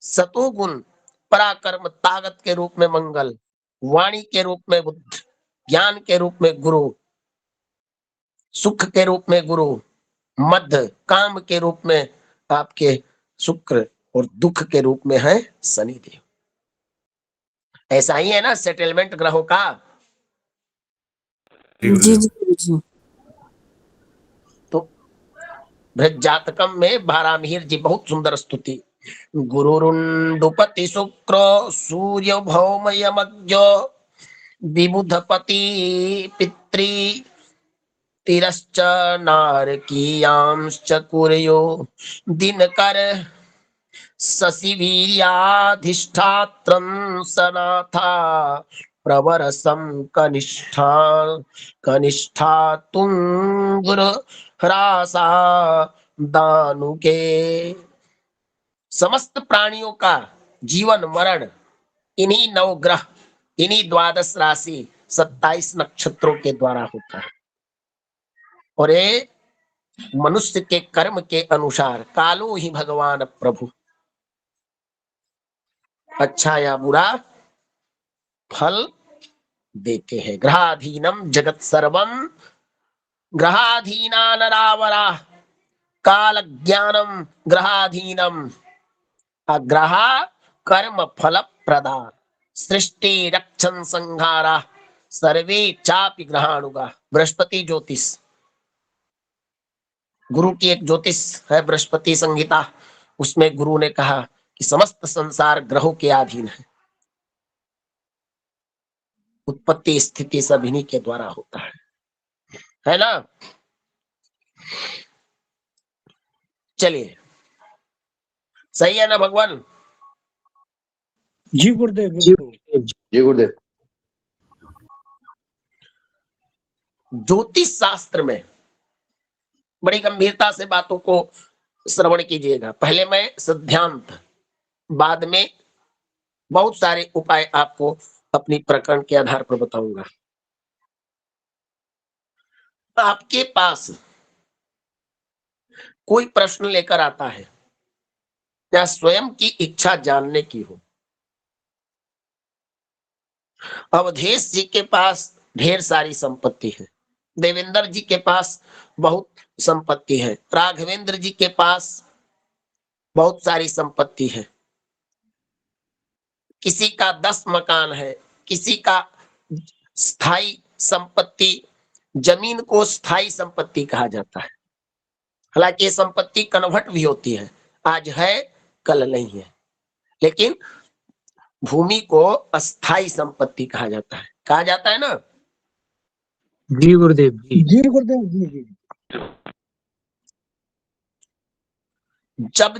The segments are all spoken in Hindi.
सतोगुण पराक्रम ताकत के रूप में मंगल, वाणी के रूप में बुद्ध, ज्ञान के रूप में गुरु, सुख के रूप में गुरु, मध्य काम के रूप में आपके शुक्र और दुख के रूप में है शनिदेव। ऐसा ही है ना सेटलमेंट ग्रहों का। जी जी जी। तो बृहज्जातकम में बारामिहिर जी बहुत सुंदर स्तुति। गुरुरुंडुपति शुक्र सूर्य भौमयमज्ञ विबुधपति पितृ तिरश्च नारकीयांश्च कुर्यो दिनकर शशिवीर्याधिष्ठात्रं सनाथा प्रवरसं कनिष्ठा तुंगुरह्रासा दानुके। समस्त प्राणियों का जीवन मरण इन्हीं नवग्रह, इन्हीं द्वादश राशि 27 नक्षत्रों के द्वारा होता है। और ये मनुष्य के कर्म के अनुसार कालो ही भगवान प्रभु, अच्छा या बुरा फल देते हैं। ग्रहाधीनम जगत सर्वम ग्रहाधीना नरावरा काल ज्ञानम ग्रहाधीनम अग्रह कर्म फल प्रदान सृष्टि रक्षण संहारा सर्वे चापि ग्रहाणुगा। बृहस्पति ज्योतिष, गुरु की एक ज्योतिष है बृहस्पति संहिता, उसमें गुरु ने कहा कि समस्त संसार ग्रहों के अधीन है, उत्पत्ति स्थिति सब इन्हीं के द्वारा होता है ना। चलिए, सही है ना भगवान? जी गुरुदेव। जी गुरुदेव। ज्योतिष शास्त्र में बड़ी गंभीरता से बातों को श्रवण कीजिएगा। पहले मैं सिद्धांत, बाद में बहुत सारे उपाय आपको अपनी प्रकरण के आधार पर बताऊंगा। आपके पास कोई प्रश्न लेकर आता है या स्वयं की इच्छा जानने की हो, अवधेश जी के पास ढेर सारी संपत्ति है, देवेंद्र जी के पास बहुत संपत्ति है, राघवेंद्र जी के पास बहुत सारी संपत्ति है, किसी का 10 मकान है, किसी का स्थायी संपत्ति, जमीन को स्थायी संपत्ति कहा जाता है। हालांकि ये संपत्ति कन्वर्ट भी होती है, आज है कल नहीं है, लेकिन भूमि को अस्थायी संपत्ति कहा जाता है, कहा जाता है ना। जी गुरुदेव जी। जी गुरुदेव जी जी। जब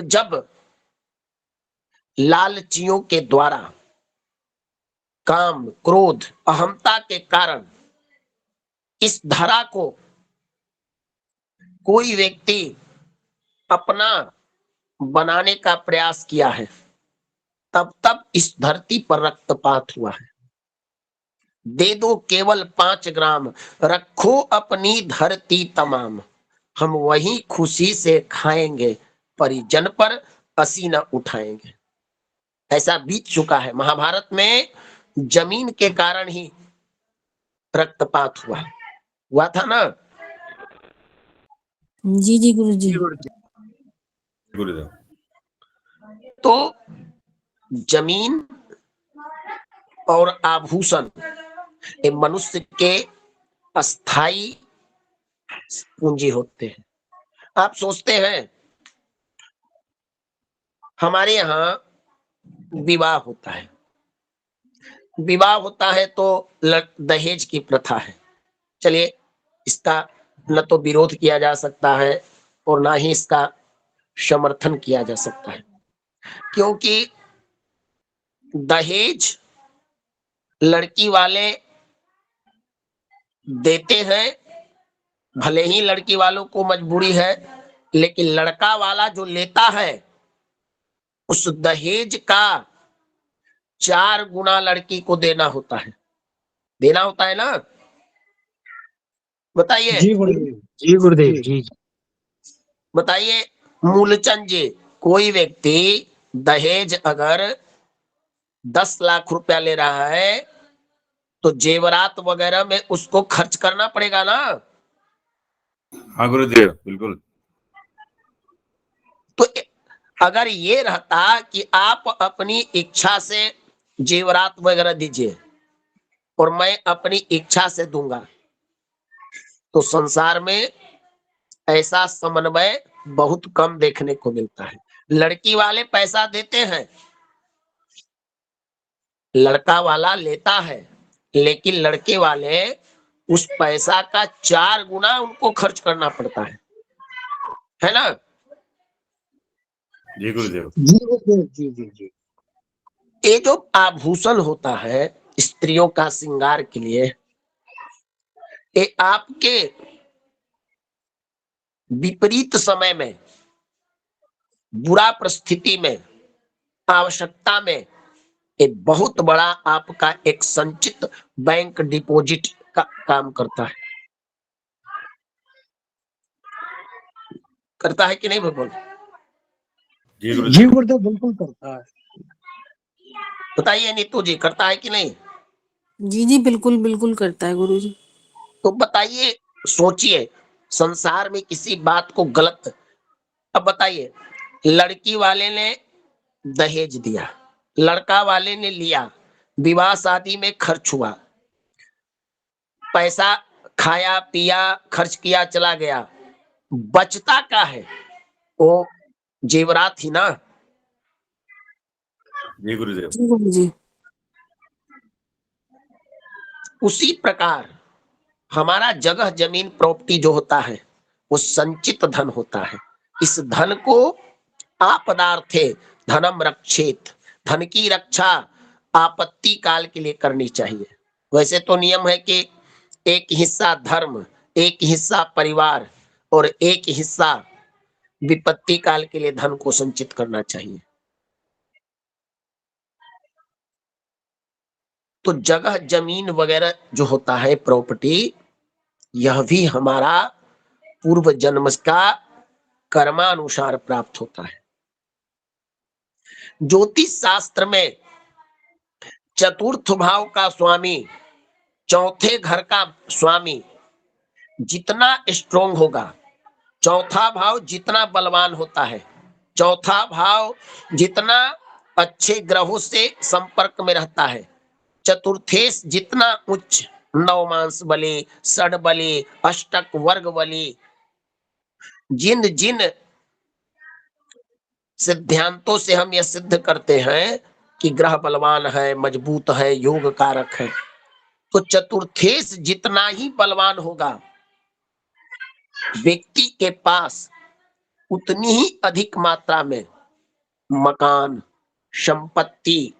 जब लालचियों के द्वारा, काम क्रोध अहंता के कारण इस धरा को कोई व्यक्ति अपना बनाने का प्रयास किया है, तब तब इस धरती पर रक्तपात हुआ है। दे दो केवल 5 ग्राम, रखो अपनी धरती तमाम, हम वही खुशी से खाएंगे, परिजन पर असी न उठाएंगे। ऐसा बीत चुका है। महाभारत में जमीन के कारण ही रक्तपात हुआ था ना। जी जी गुरु जी। गुरुदेव। तो जमीन और आभूषण ये मनुष्य के अस्थाई पूंजी होते हैं। आप सोचते हैं हमारे यहाँ विवाह होता है, विवाह होता है तो दहेज की प्रथा है। चलिए, इसका न तो विरोध किया जा सकता है और ना ही इसका समर्थन किया जा सकता है, क्योंकि दहेज लड़की वाले देते हैं, भले ही लड़की वालों को मजबूरी है, लेकिन लड़का वाला जो लेता है उस दहेज का 4 गुना लड़की को देना होता है ना। बताइए। जी गुरुदेव। जी गुरुदेव जी। बताइए, मूलचंद जी, कोई व्यक्ति दहेज अगर 10 लाख रुपया ले रहा है तो जेवरात वगैरह में उसको खर्च करना पड़ेगा ना। हाँ गुरुदेव, बिल्कुल। तो अगर ये रहता कि आप अपनी इच्छा से जेवरात वगैरह दीजिए और मैं अपनी इच्छा से दूंगा, तो संसार में ऐसा समन्वय बहुत कम देखने को मिलता है। लड़की वाले पैसा देते हैं, लड़का वाला लेता है, लेकिन लड़के वाले उस पैसा का 4 गुना उनको खर्च करना पड़ता है ना। जी गुरुदेव। जी गुरुदेव, जी जी जी। ये जो आभूषण होता है स्त्रियों का श्रृंगार के लिए, ये आपके विपरीत समय में, बुरा परिस्थिति में, आवश्यकता में एक बहुत बड़ा आपका एक संचित बैंक डिपॉजिट का काम करता है। करता है कि नहीं भगवान? जी जी गुरुदेव, बिल्कुल करता है। बताइए नीतू जी, करता है कि नहीं? जी जी, बिल्कुल बिल्कुल करता है गुरु जी। तो बताइए, सोचिए, संसार में किसी बात को गलत, अब बताइए, लड़की वाले ने दहेज दिया, लड़का वाले ने लिया, विवाह शादी में खर्च हुआ, पैसा खाया पिया खर्च किया चला गया, बचता क्या है? वो जेवरात ही ना। जी गुरुदेव। जी गुरु जी। उसी प्रकार हमारा जगह जमीन प्रॉपर्टी जो होता है वो संचित धन होता है। इस धन को आपदार्थे धनम रक्षेत, धन की रक्षा आपत्ति काल के लिए करनी चाहिए। वैसे तो नियम है कि एक हिस्सा धर्म, एक हिस्सा परिवार और एक हिस्सा विपत्ति काल के लिए धन को संचित करना चाहिए। तो जगह जमीन वगैरह जो होता है प्रॉपर्टी, यह भी हमारा पूर्व जन्म का कर्मानुसार प्राप्त होता है। ज्योतिष शास्त्र में चतुर्थ भाव का स्वामी, चौथे घर का स्वामी जितना स्ट्रोंग होगा, चौथा भाव जितना बलवान होता है, चौथा भाव जितना अच्छे ग्रहों से संपर्क में रहता है, चतुर्थेश जितना उच्च, नवमांस बली, षड बली, अष्टक वर्ग बली, जिन जिन सिद्धांतों से हम यह सिद्ध करते हैं कि ग्रह बलवान है, मजबूत है, योग कारक है, तो चतुर्थेश जितना ही बलवान होगा, व्यक्ति के पास उतनी ही अधिक मात्रा में मकान, संपत्ति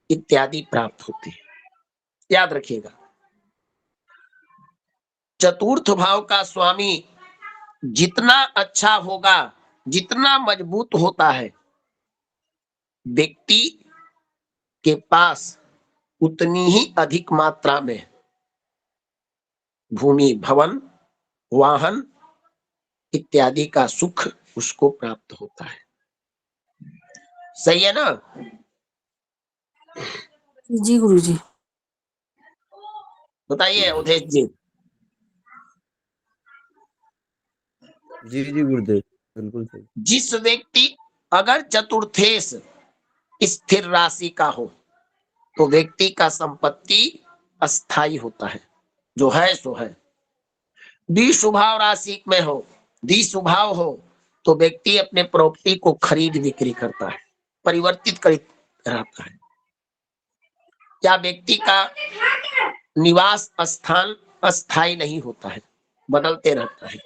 इत्यादि प्राप्त होती है। याद रखिएगा, चतुर्थ भाव का स्वामी जितना अच्छा होगा, जितना मजबूत होता है, व्यक्ति के पास उतनी ही अधिक मात्रा में भूमि, भवन, वाहन इत्यादि का सुख उसको प्राप्त होता है। सही है ना? जी गुरु जी। बताइए उदेश जी। जी जी गुरुदेव, बिल्कुल सही। जिस व्यक्ति अगर चतुर्थेश स्थिर राशि का हो तो व्यक्ति का संपत्ति अस्थाई होता है, जो है सो है। द्विस्वभाव राशि में हो, द्विस्वभाव हो तो व्यक्ति अपने प्रॉपर्टी को खरीद बिक्री करता है, परिवर्तित कर रहता है। क्या व्यक्ति का निवास स्थान अस्थाई नहीं होता है, बदलते रहता है।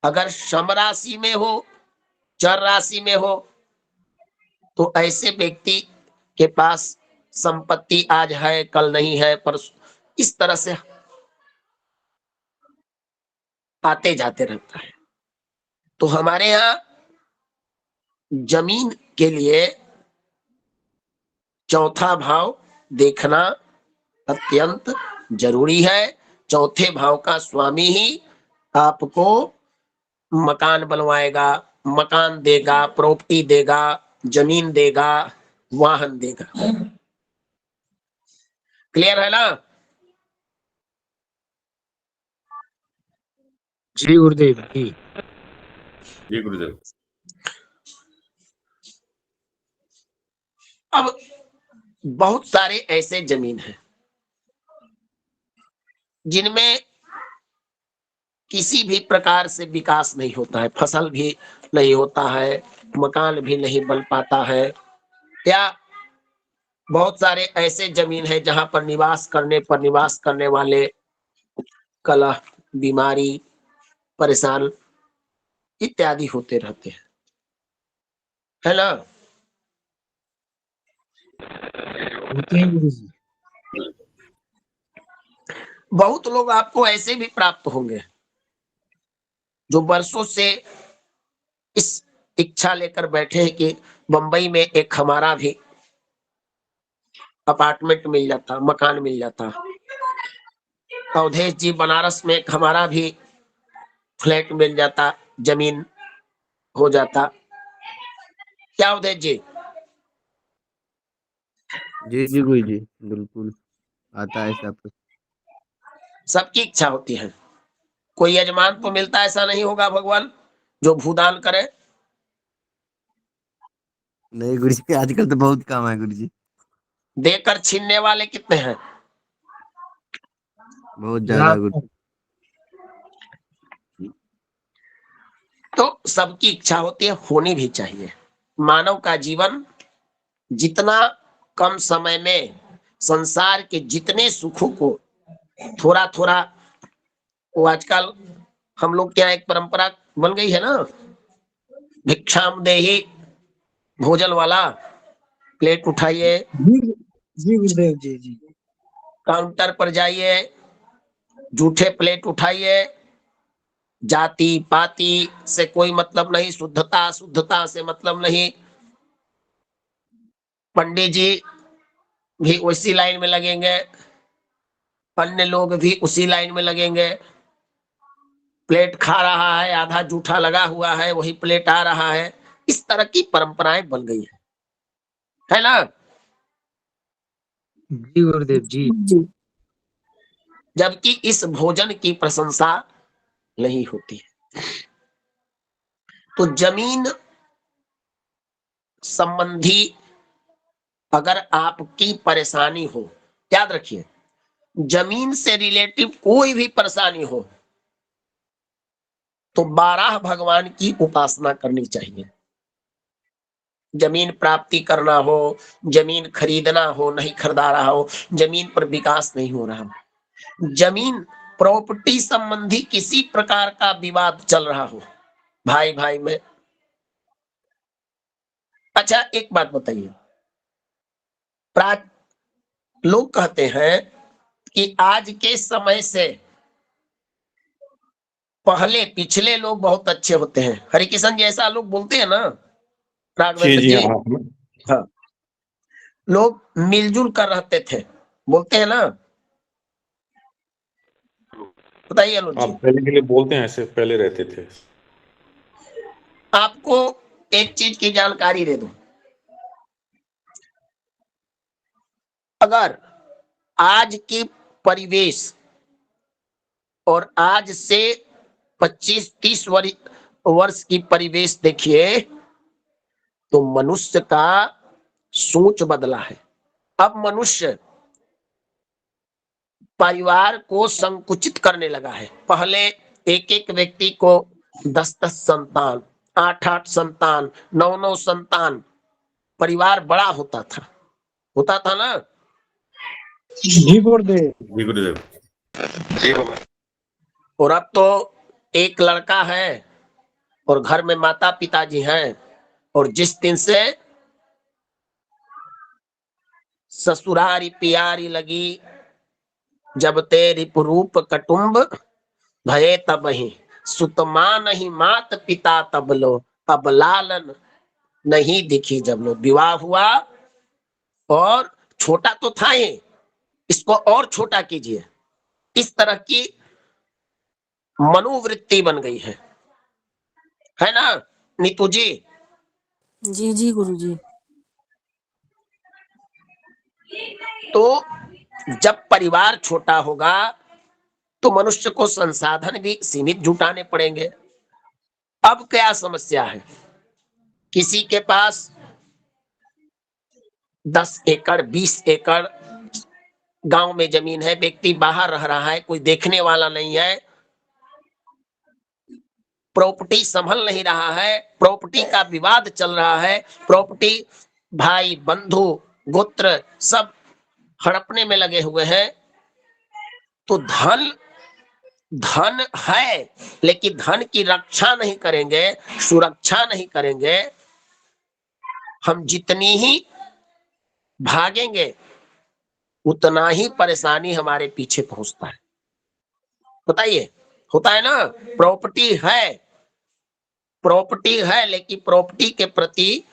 अगर सम राशि में हो, चर राशि में हो, तो ऐसे व्यक्ति के पास संपत्ति आज है कल नहीं है, पर इस तरह से आते जाते रहता है। तो हमारे यहाँ जमीन के लिए चौथा भाव देखना अत्यंत जरूरी है। चौथे भाव का स्वामी ही आपको मकान बनवाएगा, मकान देगा, प्रॉपर्टी देगा, जमीन देगा, वाहन देगा। क्लियर है ना? जी गुरुदेव जी। जी गुरुदेव। अब बहुत सारे ऐसे जमीन हैं जिनमें किसी भी प्रकार से विकास नहीं होता है, फसल भी नहीं होता है, मकान भी नहीं बन पाता है, या बहुत सारे ऐसे जमीन है जहां पर निवास करने वाले कलह, बीमारी, परेशान इत्यादि होते रहते हैं, है ना? होते हैं गुरु जी। बहुत लोग आपको ऐसे भी प्राप्त होंगे जो वर्षों से इस इच्छा लेकर बैठे हैं कि बंबई में एक हमारा भी अपार्टमेंट मिल जाता, मकान मिल जाता। अवधेश जी, बनारस में एक हमारा भी फ्लैट मिल जाता, जमीन हो जाता। क्या अवधेश जी? जी जी गुरु जी, बिल्कुल आता है सब। सबकी इच्छा होती है, कोई यजमान तो मिलता ऐसा नहीं होगा भगवान जो भूदान करे। नहीं गुरु जी, आजकल तो बहुत कम है गुरु जी, देकर छीनने वाले कितने हैं? बहुत ज्यादा गुरु। लाखों। तो सबकी इच्छा होती है, होनी भी चाहिए। मानव का जीवन जितना कम समय में संसार के जितने सुखों को थोड़ा थोड़ा, वो आजकल हम लोग क्या एक परंपरा बन गई है ना, भिक्षाम देहि भोजन वाला, प्लेट उठाइए, जी जी गुरुदेव जी जी। काउंटर पर जाइए, जूठे प्लेट उठाइए, जाति पाति से कोई मतलब नहीं, शुद्धता शुद्धता से मतलब नहीं। पंडित जी भी उसी लाइन में लगेंगे, अन्य लोग भी उसी लाइन में लगेंगे। प्लेट खा रहा है, आधा जूठा लगा हुआ है, वही प्लेट आ रहा है। इस तरह की परंपराएं बन गई है ना? जी गुरुदेव जी। जबकि इस भोजन की प्रशंसा नहीं होती है। तो जमीन संबंधी अगर आपकी परेशानी हो, याद रखिए, जमीन से रिलेटिव कोई भी परेशानी हो तो 12 भगवान की उपासना करनी चाहिए। जमीन प्राप्ति करना हो, जमीन खरीदना हो, नहीं खरीदा रहा हो, जमीन पर विकास नहीं हो रहा हो, जमीन प्रॉपर्टी संबंधी किसी प्रकार का विवाद चल रहा हो भाई भाई में। अच्छा एक बात बताइए, लोग कहते हैं कि आज के समय से पहले पिछले लोग बहुत अच्छे होते हैं। हरिकिशन जी ऐसा लोग बोलते हैं ना, जी राघवेंद्र जी जी? हाँ। हाँ, लोग मिलजुल कर रहते थे, बोलते हैं ना? बताइए अनुज जी। आप पहले के लिए बोलते हैं, ऐसे पहले रहते थे। आपको एक चीज की जानकारी दे दूं, अगर आज की परिवेश और आज से 25-30 वर्ष की परिवेश देखिए तो मनुष्य का सोच बदला है। अब मनुष्य परिवार को संकुचित करने लगा है। पहले एक एक व्यक्ति को 10-10 संतान, 8-8 संतान, 9-9 संतान, परिवार बड़ा होता था ना? जी गुरुदेव। जी गुरुदेव। और अब तो एक लड़का है और घर में माता पिताजी हैं, और जिस दिन से ससुरारी प्यारी लगी, जब तेरी पुरूप कटुंब भये तब ही, सुतमा नहीं मात पिता तब लो, अब लालन नहीं दिखी जब लो। विवाह हुआ और छोटा तो था ही, इसको और छोटा कीजिए, इस तरह की मनोवृत्ति बन गई है। है ना नीतू जी? जी जी गुरुजी। तो जब परिवार छोटा होगा तो मनुष्य को संसाधन भी सीमित जुटाने पड़ेंगे। अब क्या समस्या है, किसी के पास 10 एकड़ 20 एकड़ गांव में जमीन है, व्यक्ति बाहर रह रहा है, कोई देखने वाला नहीं है, प्रॉपर्टी संभल नहीं रहा है, प्रॉपर्टी का विवाद चल रहा है, प्रॉपर्टी भाई बंधु गोत्र सब हड़पने में लगे हुए हैं। तो धन धन है, लेकिन धन की रक्षा नहीं करेंगे, सुरक्षा नहीं करेंगे, हम जितनी ही भागेंगे उतना ही परेशानी हमारे पीछे पहुंचता है। बताइए, होता है ना? प्रॉपर्टी है लेकिन प्रॉपर्टी के प्रति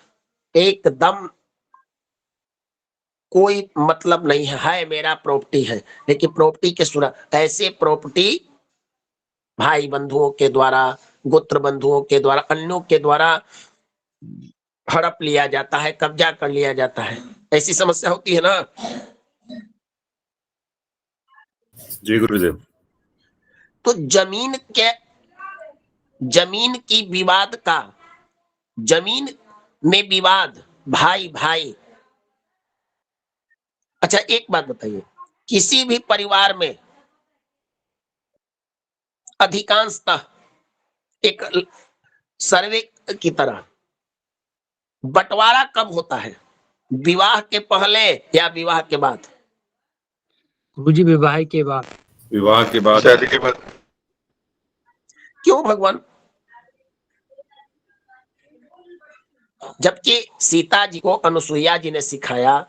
एकदम कोई मतलब नहीं है मेरा प्रॉपर्टी है, लेकिन प्रॉपर्टी के सुरक्षा, ऐसे प्रॉपर्टी भाई बंधुओं के द्वारा, गोत्र बंधुओं के द्वारा, अन्यों के द्वारा हड़प लिया जाता है, कब्जा कर लिया जाता है। ऐसी समस्या होती है ना? जी गुरुदेव। तो जमीन में विवाद भाई भाई। अच्छा एक बात बताइए, किसी भी परिवार में अधिकांशतः एक सर्वे की तरह बंटवारा कब होता है, विवाह के पहले या विवाह के बाद? गुरुजी विवाह के बाद। विवाह के बाद, शादी के बाद। क्यों भगवान? जबकि सीता जी को अनुसुईया जी ने सिखाया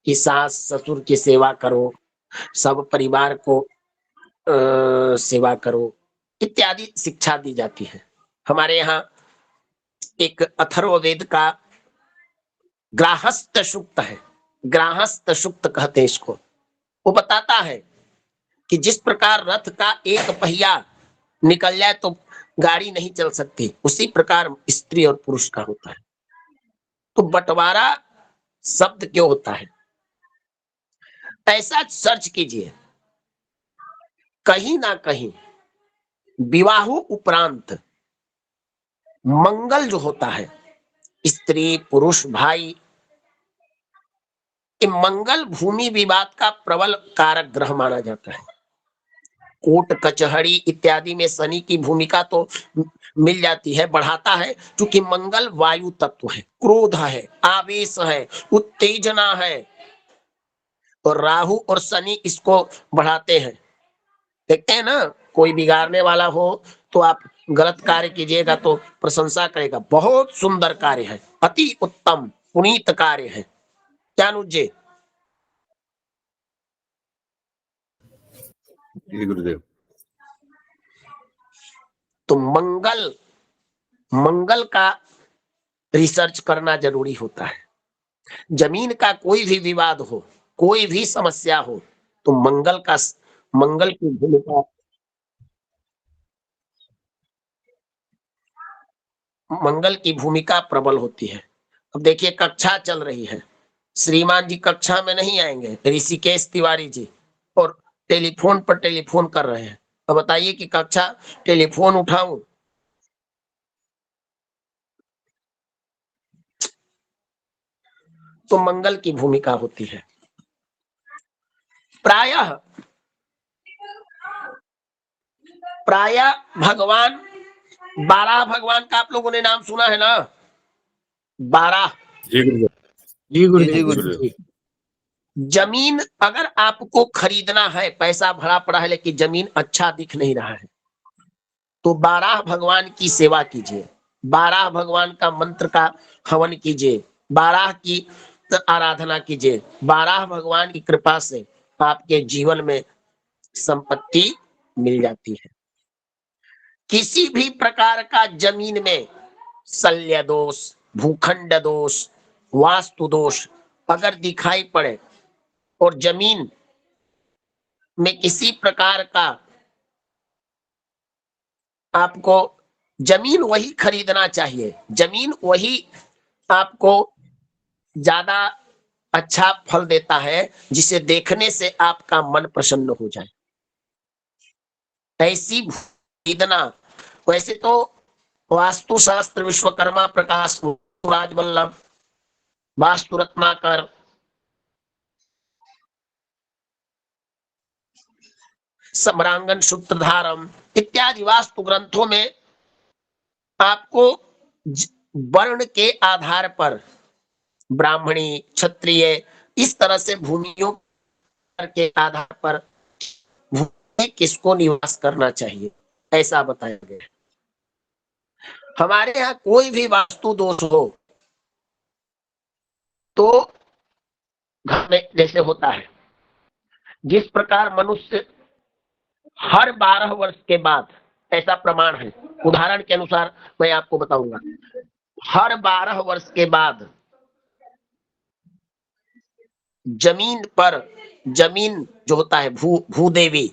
कि सास ससुर की सेवा करो, सब परिवार को सेवा करो, इत्यादि शिक्षा दी जाती है। हमारे यहाँ एक अथर्ववेद का गृहस्थ सूक्त है, गृहस्थ सूक्त कहते हैं इसको। वो बताता है कि जिस प्रकार रथ का एक पहिया निकल जाए तो गाड़ी नहीं चल सकती, उसी प्रकार स्त्री और पुरुष का होता है। तो बंटवारा शब्द क्यों होता है? ऐसा सर्च कीजिए, कहीं ना कहीं विवाह उपरांत मंगल जो होता है, स्त्री पुरुष भाई, ये मंगल भूमि विवाद का प्रबल कारक ग्रह माना जाता है। कोर्ट कचहरी इत्यादि में शनि की भूमिका तो मिल जाती है, बढ़ाता है, क्योंकि मंगल वायु तत्व है, क्रोध है, आवेश है, उत्तेजना है, और राहु और शनि इसको बढ़ाते हैं। देखते हैं ना, कोई बिगाड़ने वाला हो तो आप गलत कार्य कीजिएगा तो प्रशंसा करेगा, बहुत सुंदर कार्य है, अति उत्तम पुनीत कार्य है। क्या अनुज जी? जी गुरुदेव। तो मंगल का रिसर्च करना जरूरी होता है। जमीन का कोई भी विवाद हो, कोई भी समस्या हो, तो मंगल की भूमिका प्रबल होती है। अब देखिए कक्षा चल रही है, श्रीमान जी कक्षा में नहीं आएंगे, ऋषिकेश तिवारी जी, और टेलीफोन पर टेलीफोन कर रहे हैं। अब बताइए कि कक्षा टेलीफोन उठाऊं? तो मंगल की भूमिका होती है। प्रायः भगवान 12 भगवान का आप लोगों ने नाम सुना है ना? 12। जी गुरुदेव। जी गुरुदेव। जी गुरुदेव। जमीन अगर आपको खरीदना है, पैसा भरा पड़ा है लेकिन जमीन अच्छा दिख नहीं रहा है, तो 12 भगवान की सेवा कीजिए, 12 भगवान का मंत्र का हवन कीजिए, 12 की आराधना कीजिए। 12 भगवान की कृपा से आपके जीवन में संपत्ति मिल जाती है। किसी भी प्रकार का जमीन में शल्य दोष, भूखंड दोष, वास्तु दोष अगर दिखाई पड़े और जमीन में किसी प्रकार का आपको जमीन वही खरीदना चाहिए, जमीन वही आपको ज्यादा अच्छा फल देता है, जिसे देखने से आपका मन प्रसन्न हो जाए। ऐसी खरीदना, वैसे तो वास्तुशास्त्र विश्वकर्मा प्रकाश राजवल्लभ, वास्तु रत्नाकर, सम्रांगन सूत्रधारम इत्यादि वास्तु ग्रंथों में आपको वर्ण के आधार पर ब्राह्मणी, क्षत्रिय, इस तरह से भूमियों के आधार पर भूमि किसको निवास करना चाहिए ऐसा बताया गया। हमारे यहाँ कोई भी वास्तु दोष हो तो घर में जैसे होता है, जिस प्रकार मनुष्य हर 12 वर्ष के बाद, ऐसा प्रमाण है, उदाहरण के अनुसार मैं आपको बताऊंगा, हर 12 वर्ष के बाद जमीन पर, जमीन जो होता है भूदेवी,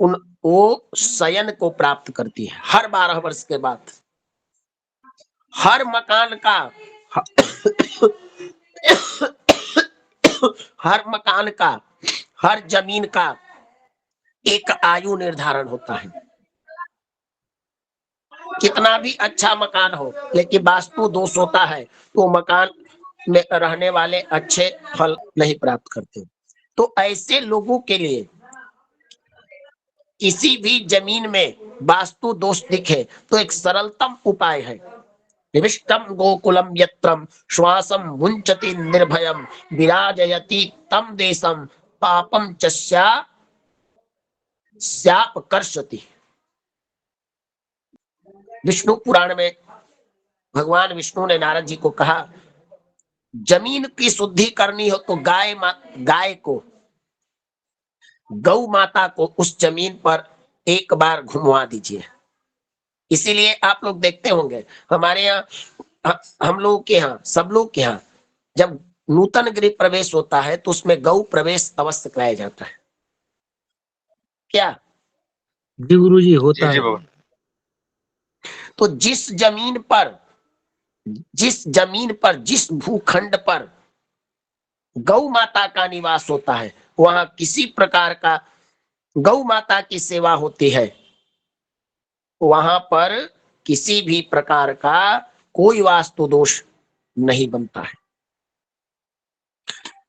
वो शयन को प्राप्त करती है हर 12 वर्ष के बाद। हर मकान का हर मकान का, हर जमीन का एक आयु निर्धारण होता है। कितना भी अच्छा मकान हो, लेकिन वास्तु दोष होता है तो मकान में रहने वाले अच्छे फल नहीं प्राप्त करते। तो ऐसे लोगों के लिए किसी भी जमीन में वास्तु दोष दिखे तो एक सरलतम उपाय है, निविष्टम गोकुलम यत्रम श्वासम मुंचति निर्भयम विराजयति तम देशम पापम च स्यापकर्षति। विष्णु पुराण में भगवान विष्णु ने नारद जी को कहा, जमीन की शुद्धि करनी हो तो गाय को, गौ माता को उस जमीन पर एक बार घुमवा दीजिए। इसीलिए आप लोग देखते होंगे हमारे यहाँ, हम लोग के यहाँ, सब लोग के यहाँ जब नूतन गृह प्रवेश होता है तो उसमें गौ प्रवेश अवश्य कराया जाता है। क्या जी गुरुजी, होता है। तो जिस जमीन पर, जिस भूखंड पर गौ माता का निवास होता है, वहां किसी प्रकार का गौ माता की सेवा होती है, वहां पर किसी भी प्रकार का कोई वास्तु दोष नहीं बनता है।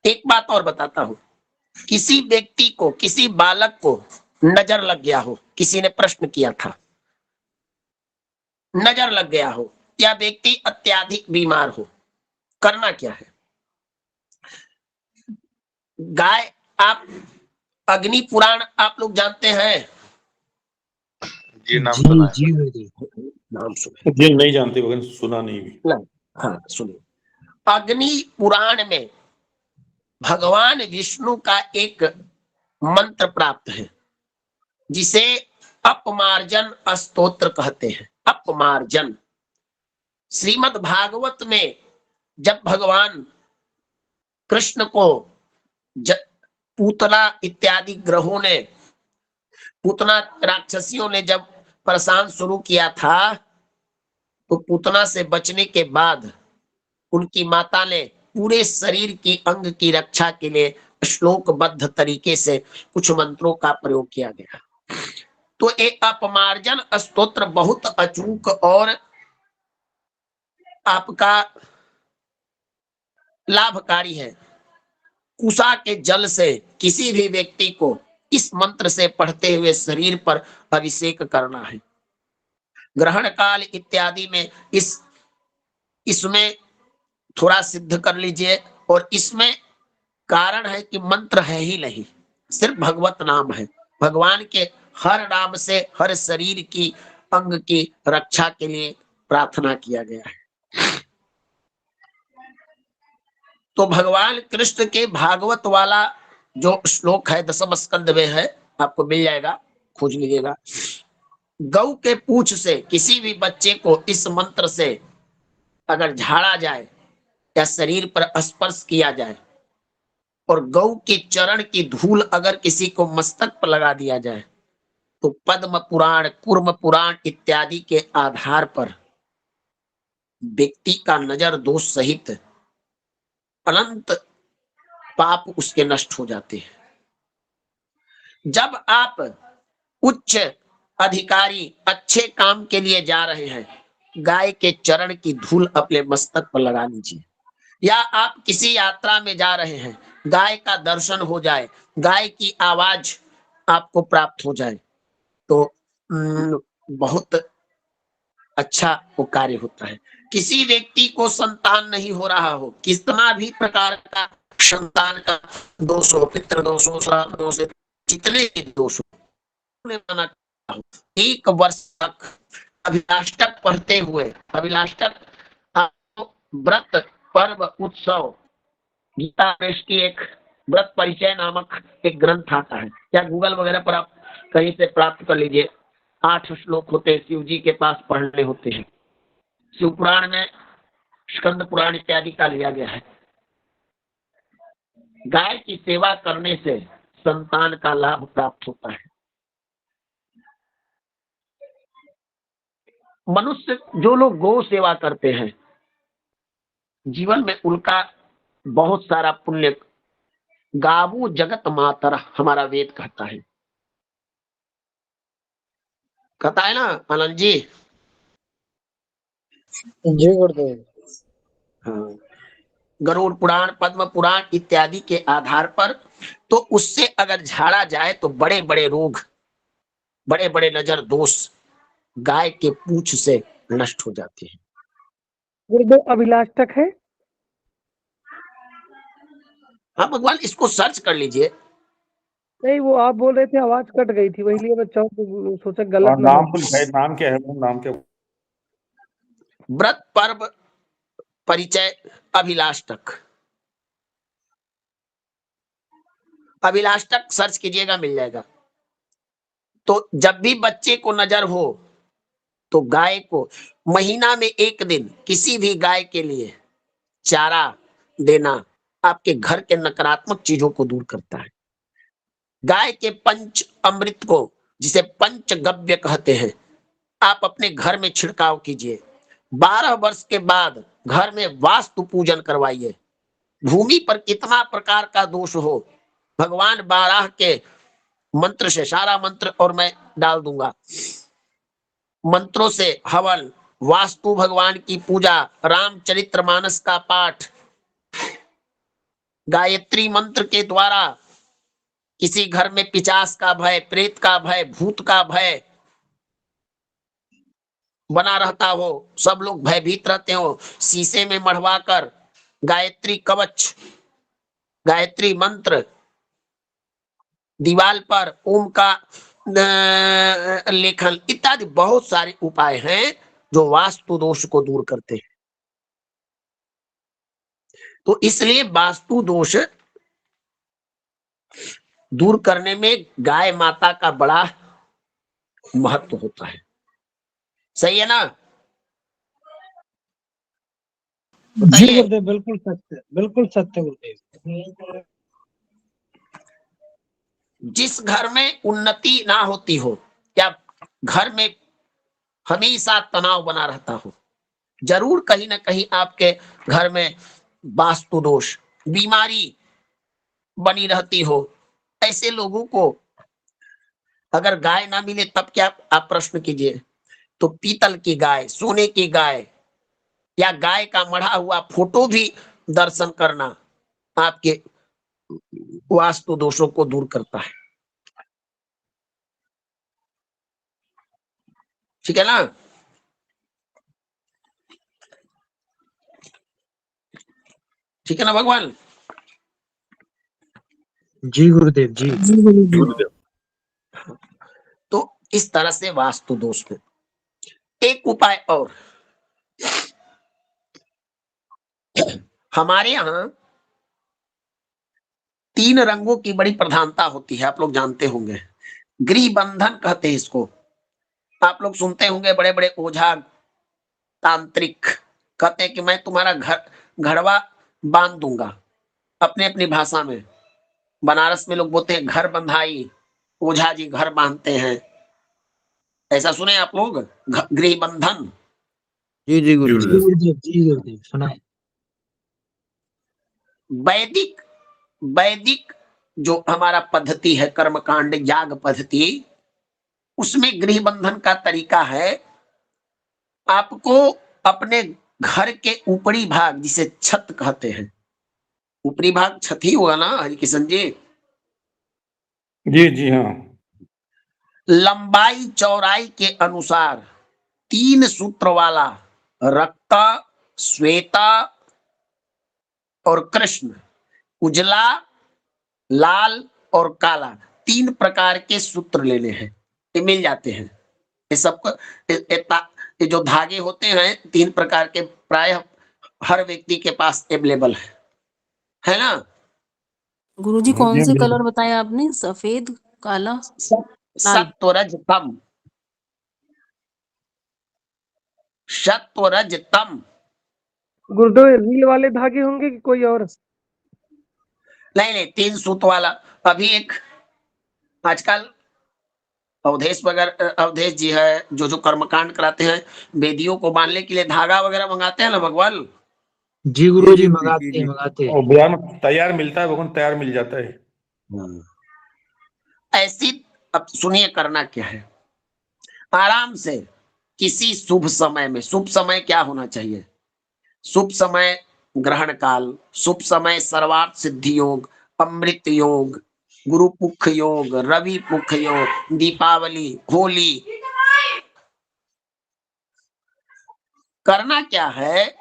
एक बात और बताता हूं, किसी व्यक्ति को, किसी बालक को नजर लग गया हो, किसी ने प्रश्न किया था, नजर लग गया हो या व्यक्ति अत्यधिक बीमार हो, करना क्या है? गाय, आप अग्नि पुराण आप लोग जानते हैं? जी नाम सुना है। जी गुरुजी। नाम सुने? जी नहीं जानते, मगर सुना नहीं भी। ना, हाँ सुनिए। अग्नि पुराण में भगवान विष्णु का एक मंत्र प्राप्त है जिसे अपमार्जन स्तोत्र कहते हैं। अपमार्जन श्रीमद् भागवत में जब भगवान कृष्ण को पूतना इत्यादि ग्रहों ने, पूतना राक्षसियों ने जब परेशान शुरू किया था, तो पूतना से बचने के बाद उनकी माता ने पूरे शरीर की अंग की रक्षा के लिए श्लोकबद्ध तरीके से कुछ मंत्रों का प्रयोग किया गया। तो एक अपमार्जन स्तोत्र बहुत अचूक और आपका लाभकारी है। कुशा के जल से किसी भी व्यक्ति को इस मंत्र से पढ़ते हुए शरीर पर अभिषेक करना है। ग्रहण काल इत्यादि में इसमें थोड़ा सिद्ध कर लीजिए। और इसमें कारण है कि मंत्र है ही नहीं, सिर्फ भगवत नाम है। भगवान के हर नाम से हर शरीर की अंग की रक्षा के लिए प्रार्थना किया गया है। तो भगवान कृष्ण के भागवत वाला जो श्लोक है, 10वें स्कंद में है, आपको मिल जाएगा, खोज लीजिएगा। गौ के पूंछ से किसी भी बच्चे को इस मंत्र से अगर झाड़ा जाए या शरीर पर स्पर्श किया जाए, और गौ के चरण की धूल अगर किसी को मस्तक पर लगा दिया जाए, तो पद्म पुराण, कूर्म पुराण इत्यादि के आधार पर व्यक्ति का नजर दोष सहित अनंत पाप उसके नष्ट हो जाते हैं। जब आप उच्च अधिकारी अच्छे काम के लिए जा रहे हैं, गाय के चरण की धूल अपने मस्तक पर लगा लीजिए। या आप किसी यात्रा में जा रहे हैं, गाय का दर्शन हो जाए, गाय की आवाज आपको प्राप्त हो जाए, तो बहुत अच्छा वो कार्य होता है। किसी व्यक्ति को संतान नहीं हो रहा हो, कितना भी प्रकार का संतान का दोष हो, पितृ दोष हो, श्राप दोष हो, जितने भी दोष हो, एक वर्ष तक अभिलाष्टक पढ़ते हुए, अभिलाष्टक व्रत पर्व उत्सव, गीता प्रेस की एक व्रत परिचय नामक एक ग्रंथ आता है, या गूगल वगैरह पर आप कहीं से प्राप्त कर लीजिए। 8 श्लोक होते हैं, शिव जी के पास पढ़ने होते हैं। शिव पुराण में स्कंद पुराण इत्यादि का लिया गया है। गाय की सेवा करने से संतान का लाभ प्राप्त होता है। मनुष्य जो लोग गौ सेवा करते हैं, जीवन में उनका बहुत सारा पुण्य, गावो जगत मातर हमारा वेद कहता है ना आनंद जी? जी गुरुदेव। हाँ, गरुड़ पुराण, पद्म पुराण इत्यादि के आधार पर तो उससे अगर झाड़ा जाए तो बड़े बड़े रोग, बड़े बड़े नजर दोष गाय के पूंछ से नष्ट हो जाते हैं। गुरुदेव अभिलाष्टक है? हाँ भगवान, इसको सर्च कर लीजिए। नहीं, वो आप बोल रहे थे, आवाज कट गई थी, वही लिए मैं सोचा गलत ना नाम हो। तो लिखा है, नाम क्या है? नाम क्या? व्रत पर्व परिचय अभिलाष्टक, अभिलाष्टक सर्च कीजिएगा, मिल जाएगा। तो जब भी बच्चे को नजर हो तो गाय को महीना में एक दिन किसी भी गाय के लिए चारा देना आपके घर के नकारात्मक चीजों को दूर करता है। गाय के पंच अमृत को, जिसे पंचगव्य कहते हैं, आप अपने घर में छिड़काव कीजिए। 12 वर्ष के बाद घर में वास्तु पूजन करवाइए। भूमि पर कितना प्रकार का दोष हो, भगवान बाराह के मंत्र से, सारा मंत्र और मैं डाल दूंगा, मंत्रों से हवन, वास्तु भगवान की पूजा, रामचरितमानस का पाठ, गायत्री मंत्र के द्वारा किसी घर में पिशाच का भय, प्रेत का भय, भूत का भय बना रहता हो, सब लोग भयभीत रहते हो, शीशे में मढ़वाकर गायत्री कवच, गायत्री मंत्र, दीवाल पर ओम का लेखन इत्यादि बहुत सारे उपाय हैं जो वास्तु दोष को दूर करते हैं। तो इसलिए वास्तु दोष दूर करने में गाय माता का बड़ा महत्व होता है। सही है ना? जी गुरुदेव, बिल्कुल सत्य, बिल्कुल सत्य गुरुदेव। जिस घर में उन्नति ना होती हो, या घर में हमेशा तनाव बना रहता हो, जरूर कहीं ना कहीं आपके घर में वास्तु दोष, बीमारी बनी रहती हो। ऐसे लोगों को अगर गाय ना मिले तब क्या आप प्रश्न कीजिए। तो पीतल की गाय, सोने की गाय, या गाय का मढ़ा हुआ फोटो भी दर्शन करना आपके वास्तु दोषों को दूर करता है। ठीक है ना? ठीक है ना भगवान? जी गुरुदेव जी। गुरुदेव। तो इस तरह से वास्तु दोष में एक उपाय और, हमारे यहाँ 3 रंगों की बड़ी प्रधानता होती है, आप लोग जानते होंगे। गृह बंधन कहते हैं इसको। आप लोग सुनते होंगे, बड़े बड़े ओझा तांत्रिक कहते हैं कि मैं तुम्हारा घड़वा बांध दूंगा, अपने अपनी भाषा में। बनारस में लोग बोलते हैं घर बंधाई, ओझा जी घर बांधते हैं, ऐसा सुने आप लोग, गृह बंधन। जी जी गुरु जी जी। गुरुदेव, जी गुरुदेव, सुना है। वैदिक वैदिक जो हमारा पद्धति है, कर्मकांड याग पद्धति, उसमें गृह बंधन का तरीका है, आपको अपने घर के ऊपरी भाग, जिसे छत कहते हैं, ऊपरी भाग छत ही हुआ ना हरिकिशन जी, जी हाँ। लंबाई चौड़ाई के अनुसार 3 सूत्र वाला रक्त, श्वेता और कृष्ण, उजला, लाल और काला, 3 प्रकार के सूत्र लेने हैं। ये मिल जाते हैं, ये सबको, ये जो धागे होते हैं 3 प्रकार के, प्राय हर व्यक्ति के पास अवेलेबल है ना। गुरुजी कौन जी से जी। कलर बताया आपने? सफेद, काला, लाल? सत्वरजतम, सत्वरजतम। गुरुदेव रील वाले धागे होंगे कि कोई और? नहीं नहीं, 3 सूत वाला। अभी एक आजकल अवधेश जी है, जो कर्मकांड कराते हैं, वेदियों को बांधने के लिए धागा वगैरह मंगाते हैं ना भगवान। जी गुरुजी, मंगाते हैं, जी। मंगाते हैं। और बयान तैयार मिलता है, भगवान तैयार मिल जाता है। ऐसी, अब सुनिए करना क्या है, आराम से किसी शुभ समय में, शुभ समय क्या होना चाहिए, शुभ समय ग्रहण काल, शुभ समय सर्वार्थ सिद्धि योग, अमृत योग, गुरु पुख योग, रवि पुख योग, दीपावली, होली। करना क्या है,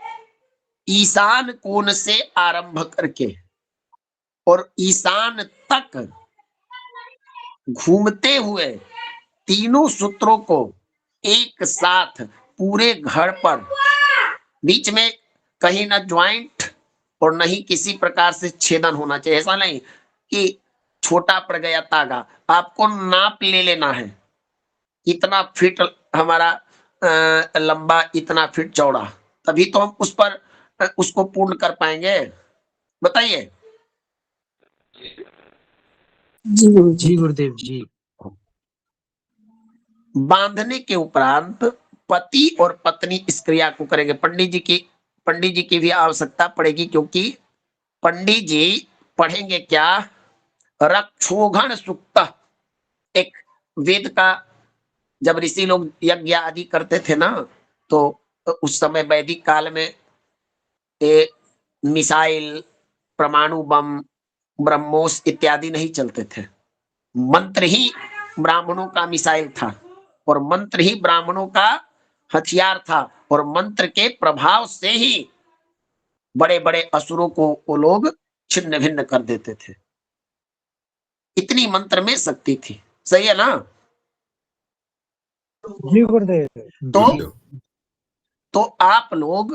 ईशान कोण से आरंभ करके और ईशान तक घूमते हुए तीनों सूत्रों को एक साथ पूरे घर पर, बीच में कहीं ना ज्वाइंट और नहीं किसी प्रकार से छेदन होना चाहिए। ऐसा नहीं कि छोटा पड़ गया तागा, आपको नाप ले लेना है, इतना फीट हमारा लंबा, इतना फीट चौड़ा, तभी तो हम उस पर उसको पूर्ण कर पाएंगे। बताइए। जी गुरुजी। जी गुरुदेव, जी। बांधने के उपरांत पति और पत्नी इस क्रिया को करेंगे। पंडित जी की भी आवश्यकता पड़ेगी, क्योंकि पंडित जी पढ़ेंगे क्या, रक्षोघन सूक्त, एक वेद का, जब ऋषि लोग यज्ञ आदि करते थे ना, तो उस समय वैदिक काल में ये मिसाइल, परमाणु बम, ब्रह्मोस इत्यादि नहीं चलते थे। मंत्र ही ब्राह्मणों का मिसाइल था, और मंत्र ही ब्राह्मणों का हथियार था, और मंत्र के प्रभाव से ही बड़े बड़े असुरों को वो लोग छिन्न भिन्न कर देते थे। इतनी मंत्र में शक्ति थी। सही है ना। जी गुरुदेव। तो जी तो आप लोग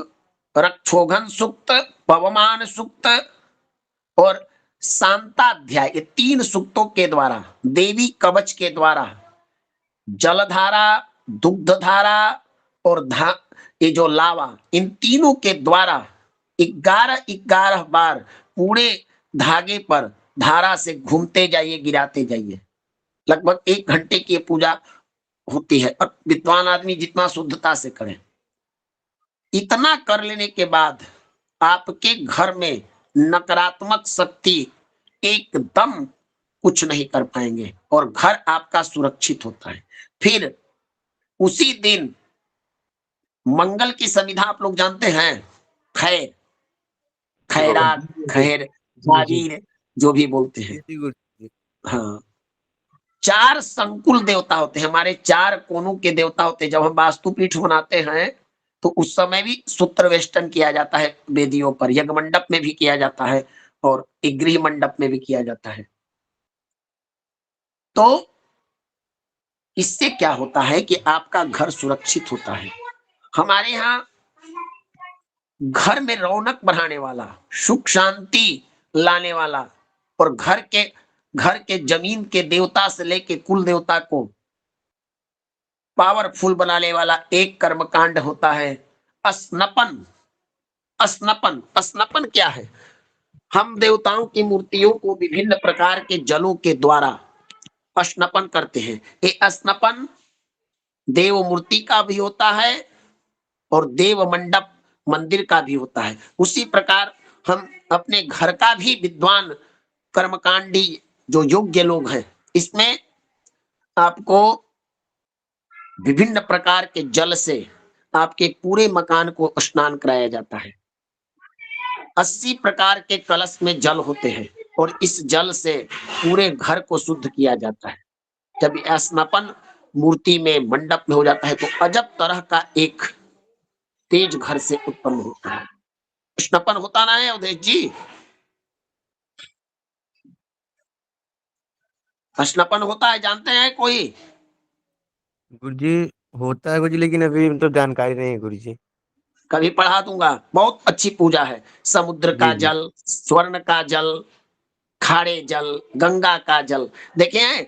रक्षोघन सूक्त, पवमान सूक्त और शांताध्याय, ये 3 सूक्तों के द्वारा, देवी कवच के द्वारा, जलधारा, दुग्धधारा और ये जो लावा, इन तीनों के द्वारा 11 बार पूरे धागे पर धारा से घूमते जाइए, गिराते जाइए। लगभग 1 घंटे की पूजा होती है, और विद्वान आदमी जितना शुद्धता से करें। इतना कर लेने के बाद आपके घर में नकारात्मक शक्ति एकदम कुछ नहीं कर पाएंगे, और घर आपका सुरक्षित होता है। फिर उसी दिन मंगल की संविधा आप लोग जानते हैं, खैर, खैरात, खैर, जागीर, जो भी बोलते हैं। जी गुरु जी। हाँ, 4 संकुल देवता होते हैं, हमारे 4 कोनों के देवता होते हैं। जब हम वास्तुपीठ बनाते हैं, तो उस समय भी सूत्र वेष्टन किया जाता है वेदियों पर, यज्ञ मंडप में भी किया जाता है, और एक गृह मंडप में भी किया जाता है। तो इससे क्या होता है कि आपका घर सुरक्षित होता है। हमारे यहाँ घर में रौनक बढ़ाने वाला, सुख शांति लाने वाला, और घर के जमीन के देवता से लेके कुल देवता को पावरफुल बनाने वाला एक कर्मकांड होता है, स्नपन। स्नपन क्या है, हम देवताओं की मूर्तियों को विभिन्न प्रकार के जलों के द्वारा स्नपन करते हैं। ये स्नपन देव मूर्ति का भी होता है और देव मंडप मंदिर का भी होता है। उसी प्रकार हम अपने घर का भी विद्वान कर्मकांडी जो योग्य लोग हैं, इसमें आपको विभिन्न प्रकार के जल से आपके पूरे मकान को स्नान कराया जाता है। 80 प्रकार के कलश में जल होते हैं और इस जल से पूरे घर को शुद्ध किया जाता है। जब स्नापन मूर्ति में मंडप में हो जाता है तो अजब तरह का एक तेज घर से उत्पन्न होता है। स्नापन होता ना है उदय जी, स्नापन होता है, जानते हैं कोई? गुरुजी होता है गुरुजी, लेकिन अभी तो जानकारी नहीं है गुरुजी। कभी पढ़ा दूंगा, बहुत अच्छी पूजा है। समुद्र का जी जी जल, स्वर्ण का जल, खारे जल, गंगा का जल। देखे हैं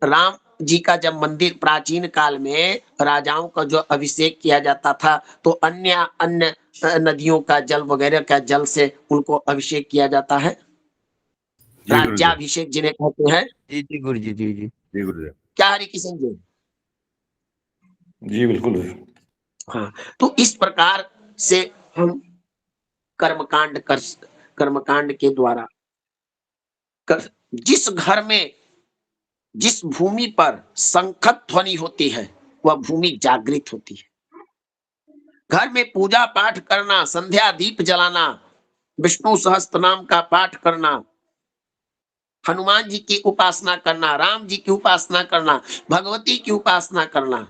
राम जी का जब मंदिर प्राचीन काल में राजाओं का जो अभिषेक किया जाता था तो अन्य अन्य नदियों का जल वगैरह का जल से उनको अभिषेक किया जाता है। जी गुरुजी, राज्याभिषेक जिन्हें कहते हैं। जी जी गुरुजी, जी जी जी गुरुजी, क्या हरि किशन जी? जी बिल्कुल। हाँ, तो इस प्रकार से हम कर्मकांड के द्वारा जिस घर में जिस भूमि पर शंखत ध्वनि होती है वह भूमि जागृत होती है। घर में पूजा पाठ करना, संध्या दीप जलाना, विष्णु सहस्त्र नाम का पाठ करना, हनुमान जी की उपासना करना, राम जी की उपासना करना, भगवती की उपासना करना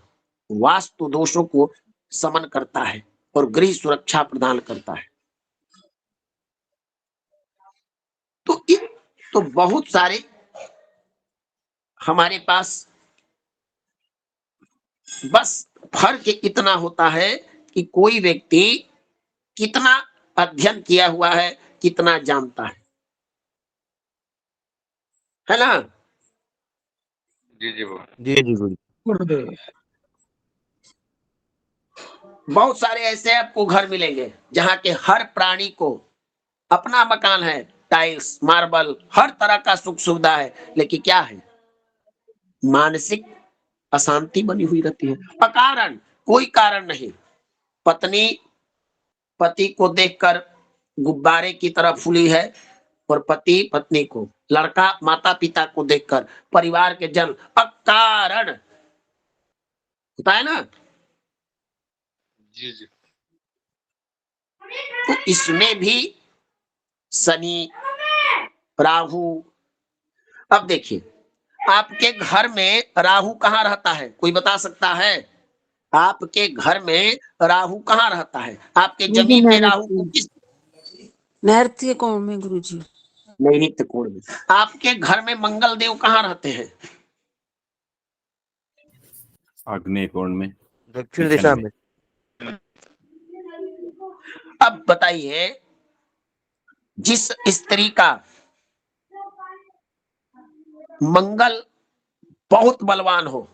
वास्तु दोषों को समन करता है और गृह सुरक्षा प्रदान करता है। तो बहुत सारे हमारे पास, बस फर्क इतना होता है कि कोई व्यक्ति कितना अध्ययन किया हुआ है, कितना जानता है ना? जी जी बाबा, जी जी गुरुजी। गुरुदेव बहुत सारे ऐसे आपको घर मिलेंगे जहां के हर प्राणी को अपना मकान है, टाइल्स, मार्बल, हर तरह का सुख सुविधा है, लेकिन क्या है, मानसिक अशांति बनी हुई रहती है अकारण, कोई कारण नहीं। पत्नी पति को देखकर गुब्बारे की तरह फूली है और पति पत्नी को, लड़का माता पिता को देखकर, परिवार के जन अकारण होता है ना। जी जी, तो इसमें भी शनि, राहु, अब देखिए आपके घर में राहु कहाँ रहता है, कोई बता सकता है? आपके घर में राहु कहाँ रहता है? आपके गुरुजी जमीन में नैऋत्य राहु को किस नैऋत्य कोण में गुरुजी। नैऋत्य कोण में। आपके घर में मंगल देव कहाँ रहते हैं? आग्नेय कोण में, दक्षिण दिशा में। अब बताइए, जिस स्त्री का मंगल बहुत बलवान हो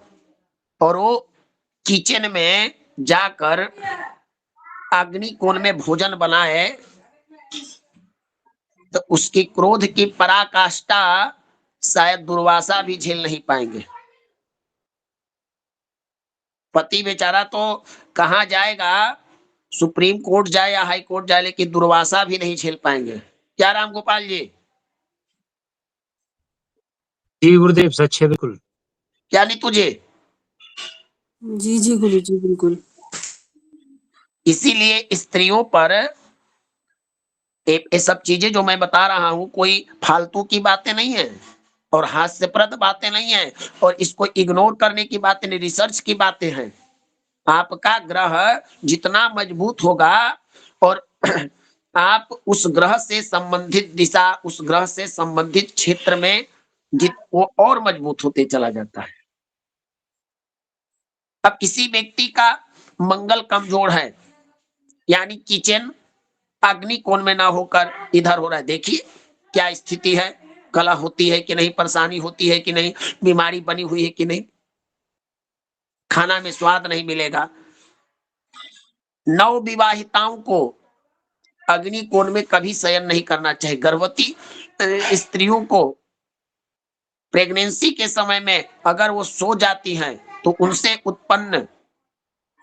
और वो किचन में जाकर अग्नि कोण में भोजन बनाए तो उसकी क्रोध की पराकाष्ठा शायद दुर्वासा भी झेल नहीं पाएंगे। पति बेचारा तो कहां जाएगा, सुप्रीम कोर्ट जाए या हाई कोर्ट जाए, लेकिन दुर्वासा भी नहीं झेल पाएंगे। क्या राम गोपाल जी? जी गुरुदेव, सच है बिल्कुल। क्या नहीं तुझे? जी जी गुरुजी बिल्कुल। इसीलिए स्त्रियों पर ये सब चीजें जो मैं बता रहा हूं कोई फालतू की बातें नहीं है और हास्यप्रद बातें नहीं है और इसको इग्नोर करने की बातें नहीं, रिसर्च की बातें हैं। आपका ग्रह जितना मजबूत होगा और आप उस ग्रह से संबंधित दिशा, उस ग्रह से संबंधित क्षेत्र में वो और मजबूत होते चला जाता है। अब किसी व्यक्ति का मंगल कमजोर है, यानी किचन अग्नि कोण में ना होकर इधर हो रहा है, देखिए क्या स्थिति है, कला होती है कि नहीं, परेशानी होती है कि नहीं, बीमारी बनी हुई है कि नहीं, खाना में स्वाद नहीं मिलेगा। नव विवाहिताओं को अग्नि कोण में कभी शयन नहीं करना चाहिए। गर्भवती स्त्रियों को प्रेगनेंसी के समय में अगर वो सो जाती हैं तो उनसे उत्पन्न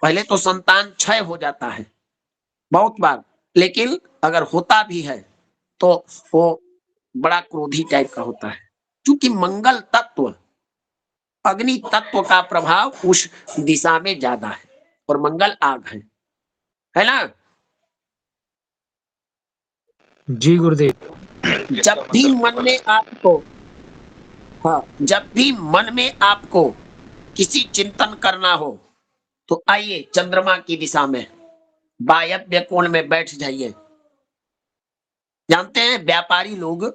पहले तो संतान क्षय हो जाता है बहुत बार, लेकिन अगर होता भी है तो वो बड़ा क्रोधी टाइप का होता है, क्योंकि मंगल तत्व, अग्नि तत्व का प्रभाव उस दिशा में ज्यादा है और मंगल आग है ना। जी गुरुदेव। जब भी मन में आपको, हाँ, जब भी मन में आपको किसी चिंतन करना हो तो आइए चंद्रमा की दिशा में वायव्य कोण में बैठ जाइए। जानते हैं व्यापारी लोग,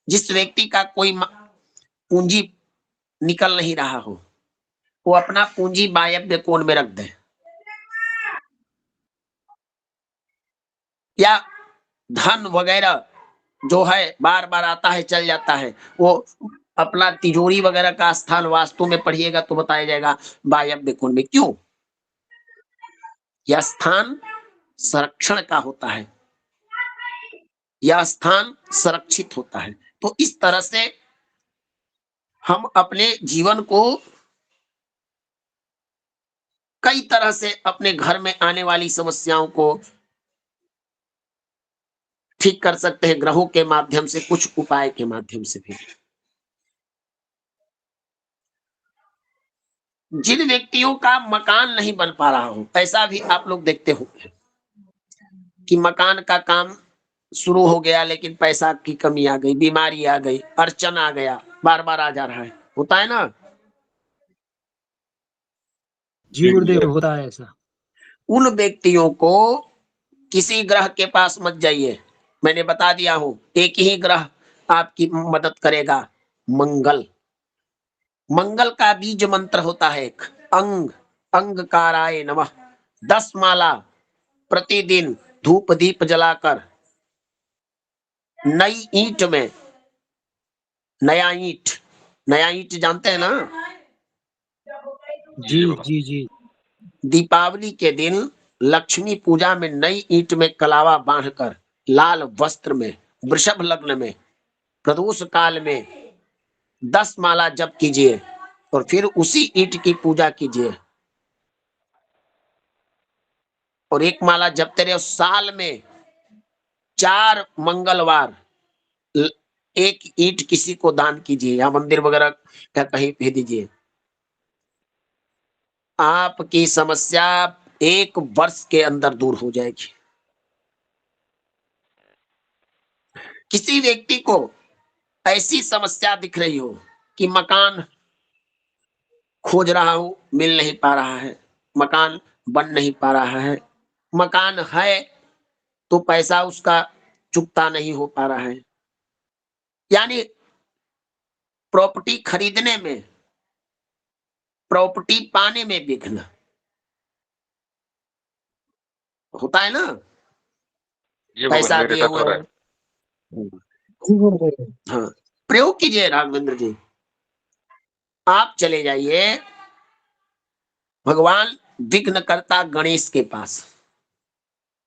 जिस व्यक्ति का कोई पूंजी निकल नहीं रहा हो, वो अपना पूंजी वायव्य कोण में रख दे, या धन वगैरह जो है बार बार आता है चल जाता है, वो अपना तिजोरी वगैरह का स्थान वास्तु में पढ़िएगा तो बताया जाएगा वायव्य कोण में। क्यों? यह स्थान संरक्षण का होता है, यह स्थान संरक्षित होता है। तो इस तरह से हम अपने जीवन को कई तरह से अपने घर में आने वाली समस्याओं को ठीक कर सकते हैं, ग्रहों के माध्यम से, कुछ उपाय के माध्यम से भी। जिन व्यक्तियों का मकान नहीं बन पा रहा हो, ऐसा भी आप लोग देखते होंगे कि मकान का काम शुरू हो गया लेकिन पैसा की कमी आ गई, बीमारी आ गई, अड़चन आ गया, बार बार आ जा रहा है, होता है ना। जी गुरुदेव, होता है ऐसा। उन व्यक्तियों को किसी ग्रह के पास मत जाइए, मैंने बता दिया हूं, एक ही ग्रह आपकी मदद करेगा, मंगल। मंगल का बीज मंत्र होता है एक, अंग अंगकाराय नमः। 10 माला प्रतिदिन धूप दीप जलाकर नई ईंट में, नया ईंट जानते हैं ना, जी जी जी। दीपावली के दिन लक्ष्मी पूजा में नई ईंट में कलावा बांधकर लाल वस्त्र में वृषभ लग्न में प्रदोष काल में 10 माला जप कीजिए और फिर उसी ईंट की पूजा कीजिए, और एक माला जपते रहे। साल में 4 मंगलवार एक ईंट किसी को दान कीजिए या मंदिर वगैरह या कहीं भेज दीजिए। आपकी समस्या 1 वर्ष के अंदर दूर हो जाएगी। किसी व्यक्ति को ऐसी समस्या दिख रही हो कि मकान खोज रहा हूं, मिल नहीं पा रहा है, मकान बन नहीं पा रहा है, मकान है तो पैसा उसका चुकता नहीं हो पा रहा है, यानी प्रॉपर्टी खरीदने में, प्रॉपर्टी पाने में विघ्न होता है ना, ये पैसा मेरे दिए साथ हो हुए रहा हैं। है। जी गुरुदेव। हाँ, प्रयोग कीजिए राघवेंद्र जी। आप चले जाइए भगवान विघ्नकर्ता गणेश के पास।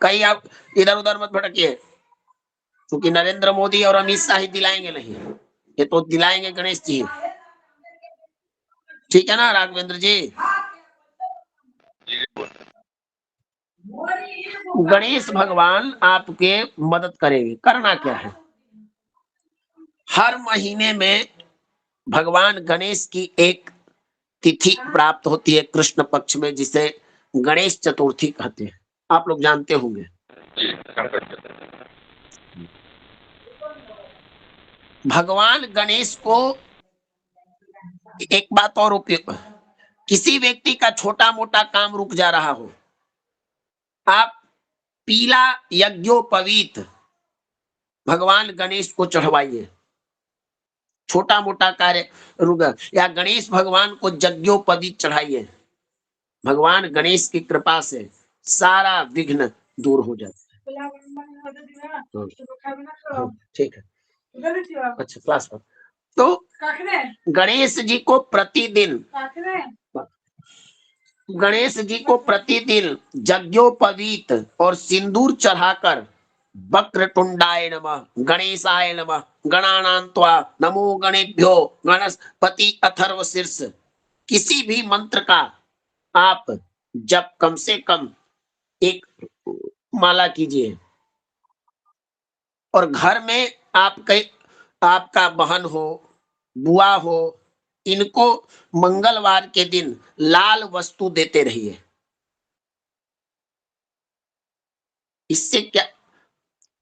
कहीं आप इधर उधर मत भटकिए, क्योंकि नरेंद्र मोदी और अमित शाह ही दिलाएंगे नहीं, ये तो दिलाएंगे गणेश जी, ठीक है ना राघवेंद्र जी। गणेश भगवान आपके मदद करेंगे। करना क्या है, हर महीने में भगवान गणेश की एक तिथि प्राप्त होती है कृष्ण पक्ष में, जिसे गणेश चतुर्थी कहते हैं, आप लोग जानते होंगे। जी, संकट चतुर्थी। भगवान गणेश को एक बात और उपयोग, किसी व्यक्ति का छोटा मोटा काम रुक जा रहा हो, आप पीला यज्ञोपवीत भगवान गणेश को चढ़वाइए। छोटा मोटा कार्य रुक, या गणेश भगवान को यज्ञोपवीत चढ़ाइए, भगवान गणेश की कृपा से सारा विघ्न दूर हो जाता है। ठीक है, अच्छा क्लास पर। तो गणेश जी को प्रतिदिन यज्ञोपवीत और सिंदूर चढ़ाकर वक्रतुंडाय नमः, गणेशाय नमः, गणानां त्वा नमो गणेभ्यो गणस्पति अथर्वशीर्ष किसी भी मंत्र का आप जब कम से कम एक माला कीजिए, और घर में आपका बहन हो, बुआ हो, इनको मंगलवार के दिन लाल वस्तु देते रहिए। इससे क्या,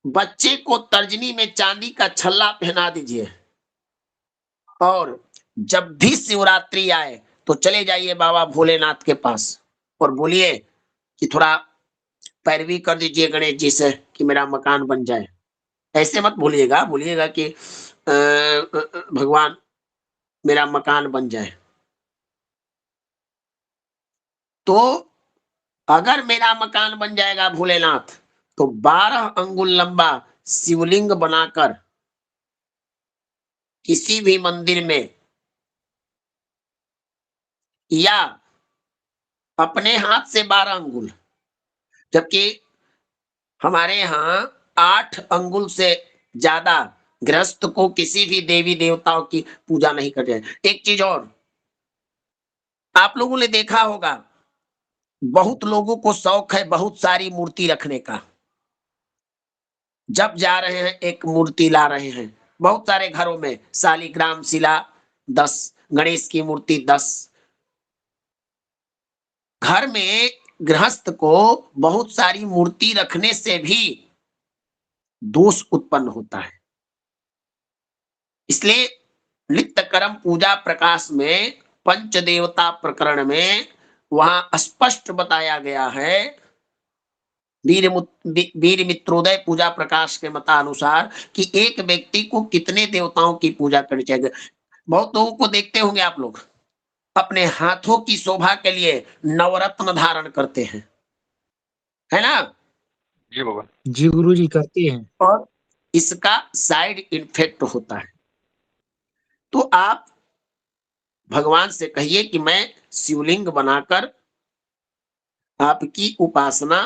बच्चे को तर्जनी में चांदी का छल्ला पहना दीजिए, और जब भी शिवरात्रि आए तो चले जाइए बाबा भोलेनाथ के पास और बोलिए कि थोड़ा पैरवी कर दीजिए गणेश जी से कि मेरा मकान बन जाए। ऐसे मत बोलिएगा, बोलिएगा कि भगवान मेरा मकान बन जाए। तो अगर मेरा मकान बन जाएगा भोलेनाथ, तो 12 अंगुल लंबा शिवलिंग बनाकर किसी भी मंदिर में या अपने हाथ से 12 अंगुल, जबकि हमारे यहाँ 8 अंगुल से ज्यादा गृहस्थ को किसी भी देवी देवताओं की पूजा नहीं करनी है। एक चीज और, आप लोगों ने देखा होगा, बहुत लोगों को शौक है बहुत सारी मूर्ति रखने का। जब जा रहे हैं एक मूर्ति ला रहे हैं, बहुत सारे घरों में शालिग्राम शिला 10, गणेश की मूर्ति 10। घर में गृहस्थ को बहुत सारी मूर्ति रखने से भी दोष उत्पन्न होता है। इसलिए नित्य कर्म पूजा प्रकाश में पंच देवता प्रकरण में वहां स्पष्ट बताया गया है, वीर मित्रोदय पूजा प्रकाश के मतानुसार, कि एक व्यक्ति को कितने देवताओं की पूजा करनी चाहिए। बहुत लोगों को देखते होंगे आप लोग, अपने हाथों की शोभा के लिए नवरत्न धारण करते हैं, है ना? जी बाबा। जी गुरुजी करते हैं। और इसका साइड इफेक्ट होता है। तो आप भगवान से कहिए कि मैं शिवलिंग बनाकर आपकी उपासना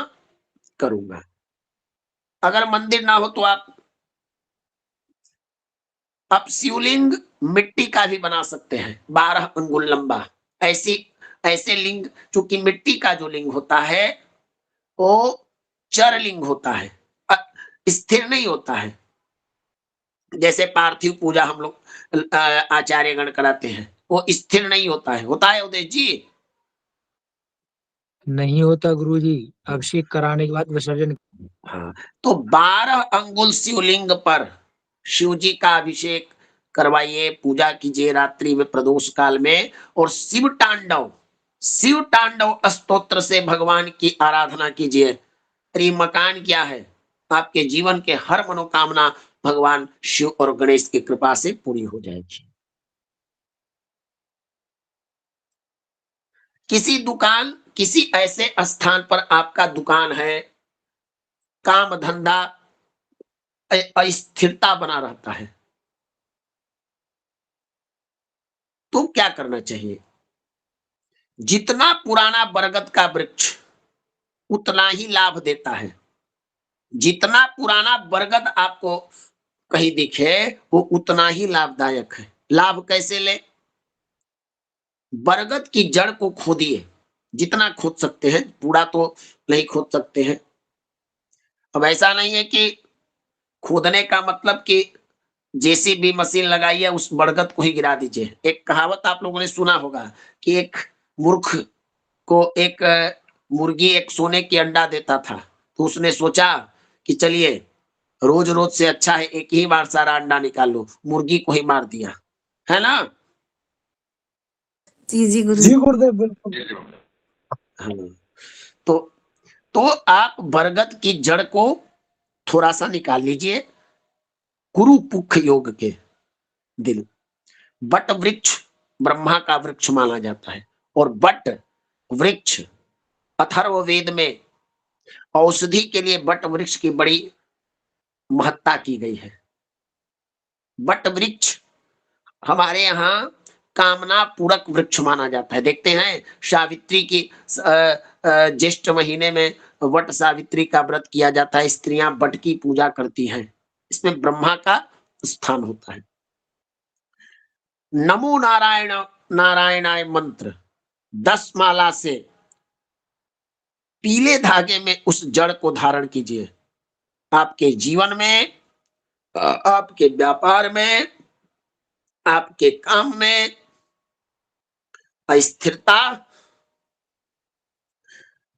करूंगा। अगर मंदिर ना हो तो आप शिवलिंग मिट्टी का भी बना सकते हैं, 12 अंगुल लंबा। ऐसे लिंग, चूंकि मिट्टी का जो लिंग होता है वो चर लिंग होता है, स्थिर नहीं होता है। जैसे पार्थिव पूजा हम लोग आचार्यगण कराते हैं, वो स्थिर नहीं होता है। होता है उदय जी? नहीं होता गुरुजी, अभिषेक कराने के बाद विसर्जन। हाँ, तो 12 अंगुल शिवलिंग पर शिव जी का अभिषेक करवाइए, पूजा कीजिए रात्रि में प्रदोष काल में, और शिव तांडव स्तोत्र से भगवान की आराधना कीजिए। अरे मकान क्या है, आपके जीवन के हर मनोकामना भगवान शिव और गणेश की कृपा से पूरी हो जाएगी। किसी दुकान, किसी ऐसे स्थान पर आपका दुकान है, काम धंधा अस्थिरता बना रहता है, तो क्या करना चाहिए? जितना पुराना बरगद का वृक्ष उतना ही लाभ देता है। जितना पुराना बरगद आपको कहीं दिखे वो उतना ही लाभदायक है। लाभ कैसे ले? बरगद की जड़ को खोदिए, जितना खोद सकते हैं, पूरा तो नहीं खोद सकते हैं। अब ऐसा नहीं है कि खोदने का मतलब कि जेसीबी मशीन लगाइए उस बरगद को ही गिरा दीजिए। एक कहावत आप लोगों ने सुना होगा कि एक मूर्ख को एक मुर्गी एक सोने की अंडा देता था, तो उसने सोचा कि चलिए रोज रोज से अच्छा है एक ही बार सारा अंडा निकाल लो, मुर्गी को ही मार दिया, है ना? जी जी गुरु जी गुरुदेव बिल्कुल। जी जी बाबा। हाँ। तो आप बरगद की जड़ को थोड़ा सा निकाल लीजिए। कुरु पुख योग के दिन बट वृक्ष ब्रह्मा का वृक्ष माना जाता है, और बट वृक्ष अथर्ववेद में औषधि के लिए बट वृक्ष की बड़ी महत्ता की गई है। बट वृक्ष हमारे यहाँ कामना पूरक वृक्ष माना जाता है। देखते हैं सावित्री की ज्येष्ठ महीने में वट सावित्री का व्रत किया जाता है, स्त्रियां बट की पूजा करती हैं, इसमें ब्रह्मा का स्थान होता है। नमो नारायण नारायणाय मंत्र 10 माला से पीले धागे में उस जड़ को धारण कीजिए। आपके जीवन में, आपके व्यापार में, आपके काम में अस्थिरता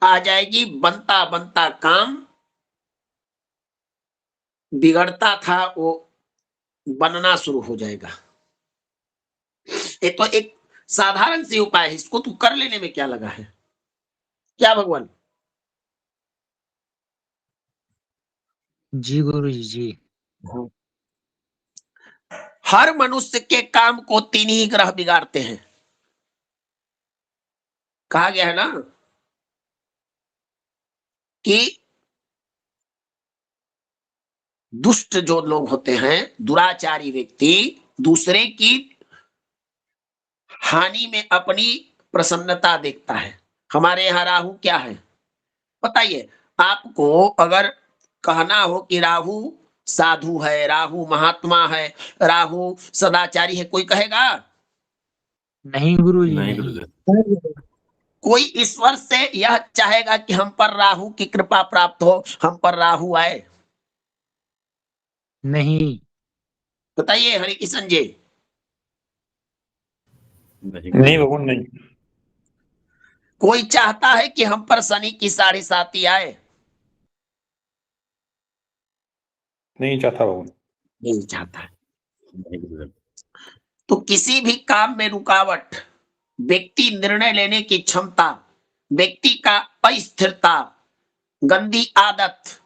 आ जाएगी। बनता बनता काम बिगड़ता था वो बनना शुरू हो जाएगा। ये तो एक साधारण सी उपाय है, इसको तू कर लेने में क्या लगा है? क्या भगवान? जी गुरु जी। हर मनुष्य के काम को 3 ही ग्रह बिगाड़ते हैं। कहा गया है ना कि दुष्ट जो लोग होते हैं, दुराचारी व्यक्ति, दूसरे की हानि में अपनी प्रसन्नता देखता है। हमारे यहाँ राहु क्या है बताइए? आपको अगर कहना हो कि राहु साधु है, राहु महात्मा है, राहु सदाचारी है, कोई कहेगा? नहीं गुरु जी, नहीं नहीं। गुरुदेव। कोई ईश्वर से यह चाहेगा कि हम पर राहु की कृपा प्राप्त हो, हम पर राहु आए? नहीं। बताइए हरि किशन जी। नहीं भगवान नहीं। कोई चाहता है कि हम पर शनि की 7.5 आए? नहीं चाहता भगवान। नहीं चाहता है। नहीं गुरुदेव। तो किसी भी काम में रुकावट, व्यक्ति निर्णय लेने की क्षमता, व्यक्ति का अस्थिरता, गंदी आदत,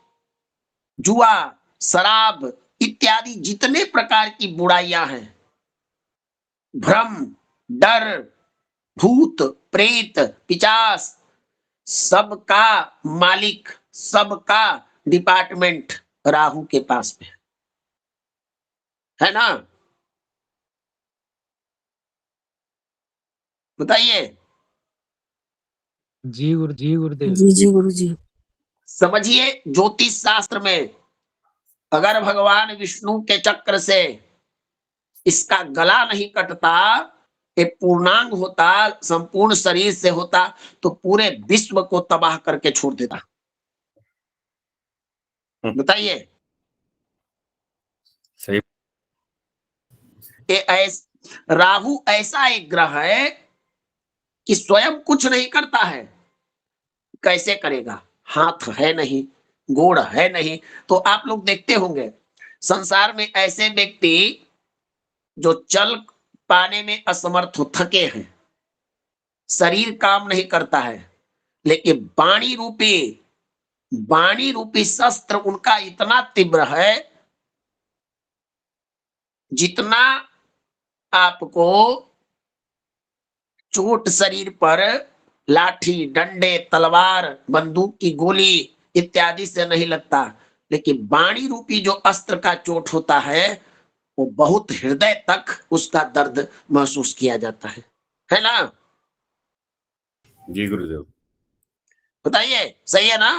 जुआ, शराब इत्यादि जितने प्रकार की बुराइयां हैं, भ्रम, डर, भूत, प्रेत, पिशाच, सबका मालिक, सबका डिपार्टमेंट राहु के पास में है ना? बताइए। जी गुरुदेव। जी गुरु जी। समझिए, ज्योतिष शास्त्र में अगर भगवान विष्णु के चक्र से इसका गला नहीं कटता, ये पूर्णांग होता, संपूर्ण शरीर से होता, तो पूरे विश्व को तबाह करके छोड़ देता। बताइए। सही। राहु ऐसा एक ग्रह है कि स्वयं कुछ नहीं करता है। कैसे करेगा? हाथ है नहीं, गोड़ है नहीं। तो आप लोग देखते होंगे संसार में ऐसे व्यक्ति जो चल पाने में असमर्थ हो, थके हैं, शरीर काम नहीं करता है, लेकिन वाणी रूपी शस्त्र उनका इतना तीव्र है, जितना आपको चोट शरीर पर लाठी, डंडे, तलवार, बंदूक की गोली इत्यादि से नहीं लगता, लेकिन वाणी रूपी जो अस्त्र का चोट होता है वो बहुत हृदय तक उसका दर्द महसूस किया जाता है ना? जी गुरुदेव। बताइए, सही है ना?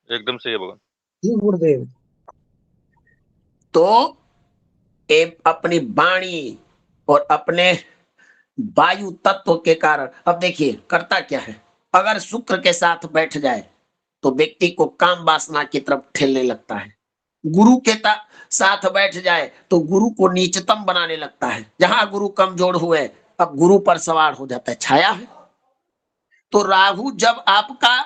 एकदम सही है भगवान। जी गुरुदेव। तो अपनी वाणी और अपने वायु तत्व के कारण, अब देखिए करता क्या है, अगर शुक्र के साथ बैठ जाए तो व्यक्ति को काम वासना की तरफ ठेलने लगता है। गुरु के साथ बैठ जाए तो गुरु को नीचतम बनाने लगता है। जहां गुरु कमजोर हुए, अब गुरु पर सवार हो जाता है, छाया है। तो राहु जब आपका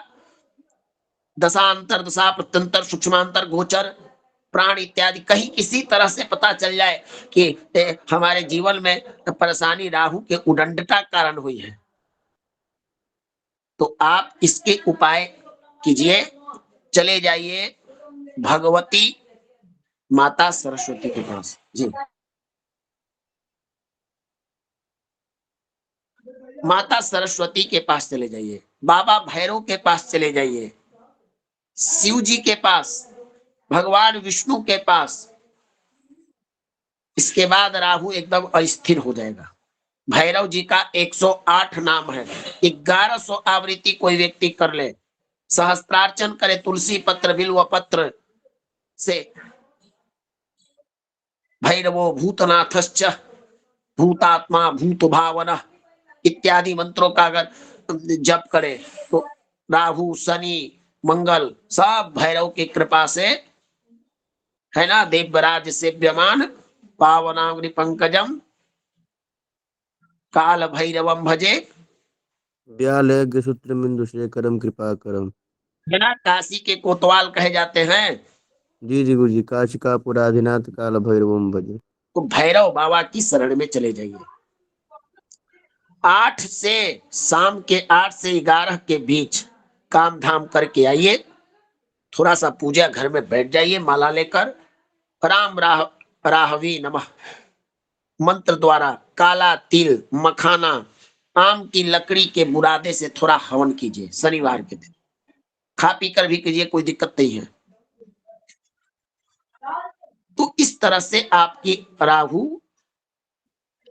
दशांतर, दशा प्रत्यंतर, सूक्ष्मांतर, गोचर, प्राण इत्यादि कहीं किसी तरह से पता चल जाए कि हमारे जीवन में परेशानी राहु के उदंडता कारण हुई है, तो आप इसके उपाय कीजिए। चले जाइए भगवती माता सरस्वती के पास। जी, माता सरस्वती के पास चले जाइए, बाबा भैरव के पास चले जाइए, शिव जी के पास, भगवान विष्णु के पास। इसके बाद राहु एकदम अस्थिर हो जाएगा। भैरव जी का 108 नाम है, 1100 आवृत्ति कोई व्यक्ति कर ले, सहस्त्रार्चन करे तुलसी पत्र बिल्व पत्र से, भैरवो भूतनाथश्च भूतात्मा भूत भावना इत्यादि मंत्रों का अगर जप करे तो राहु शनि मंगल सब भैरव की कृपा से, है ना, देवराज सेव्यमान पावनाग्नि पंकजम काल भैरवम भजे, व्यालय सूत्र बिंदु शेखरम कृपा करम। है ना, काशी के कोतवाल कहे जाते हैं। जी जी गुरु जी, काशी का पुराधिनाथ काल भैरवम भजे। तो भैरव बाबा की शरण में चले जाइए। 8 से शाम के 8 से 11 के बीच काम धाम करके आइए, थोड़ा सा पूजा घर में बैठ जाइए माला लेकर, राम राहवी नमः मंत्र द्वारा काला तिल मखाना आम की लकड़ी के बुरादे से थोड़ा हवन कीजिए। शनिवार के दिन खा पी कर भी कीजिए, कोई दिक्कत नहीं है। तो इस तरह से आपकी राहु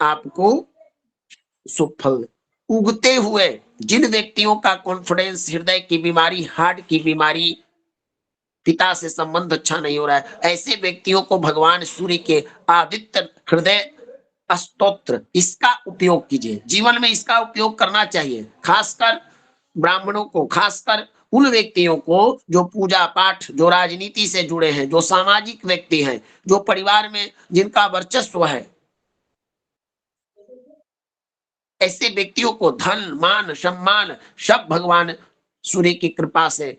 आपको शुभ फल। उगते हुए जिन व्यक्तियों का कॉन्फिडेंस, हृदय की बीमारी, हार्ट की बीमारी, पिता से संबंध अच्छा नहीं हो रहा है, ऐसे व्यक्तियों को भगवान सूर्य के आदित्य हृदय स्तोत्र इसका उपयोग कीजिए। जीवन में इसका उपयोग करना चाहिए, खासकर ब्राह्मणों को, खासकर उन व्यक्तियों को जो पूजा पाठ, जो राजनीति से जुड़े हैं, जो सामाजिक व्यक्ति हैं, जो परिवार में जिनका वर्चस्व है, ऐसे व्यक्तियों को धन मान सम्मान सब भगवान सूर्य की कृपा से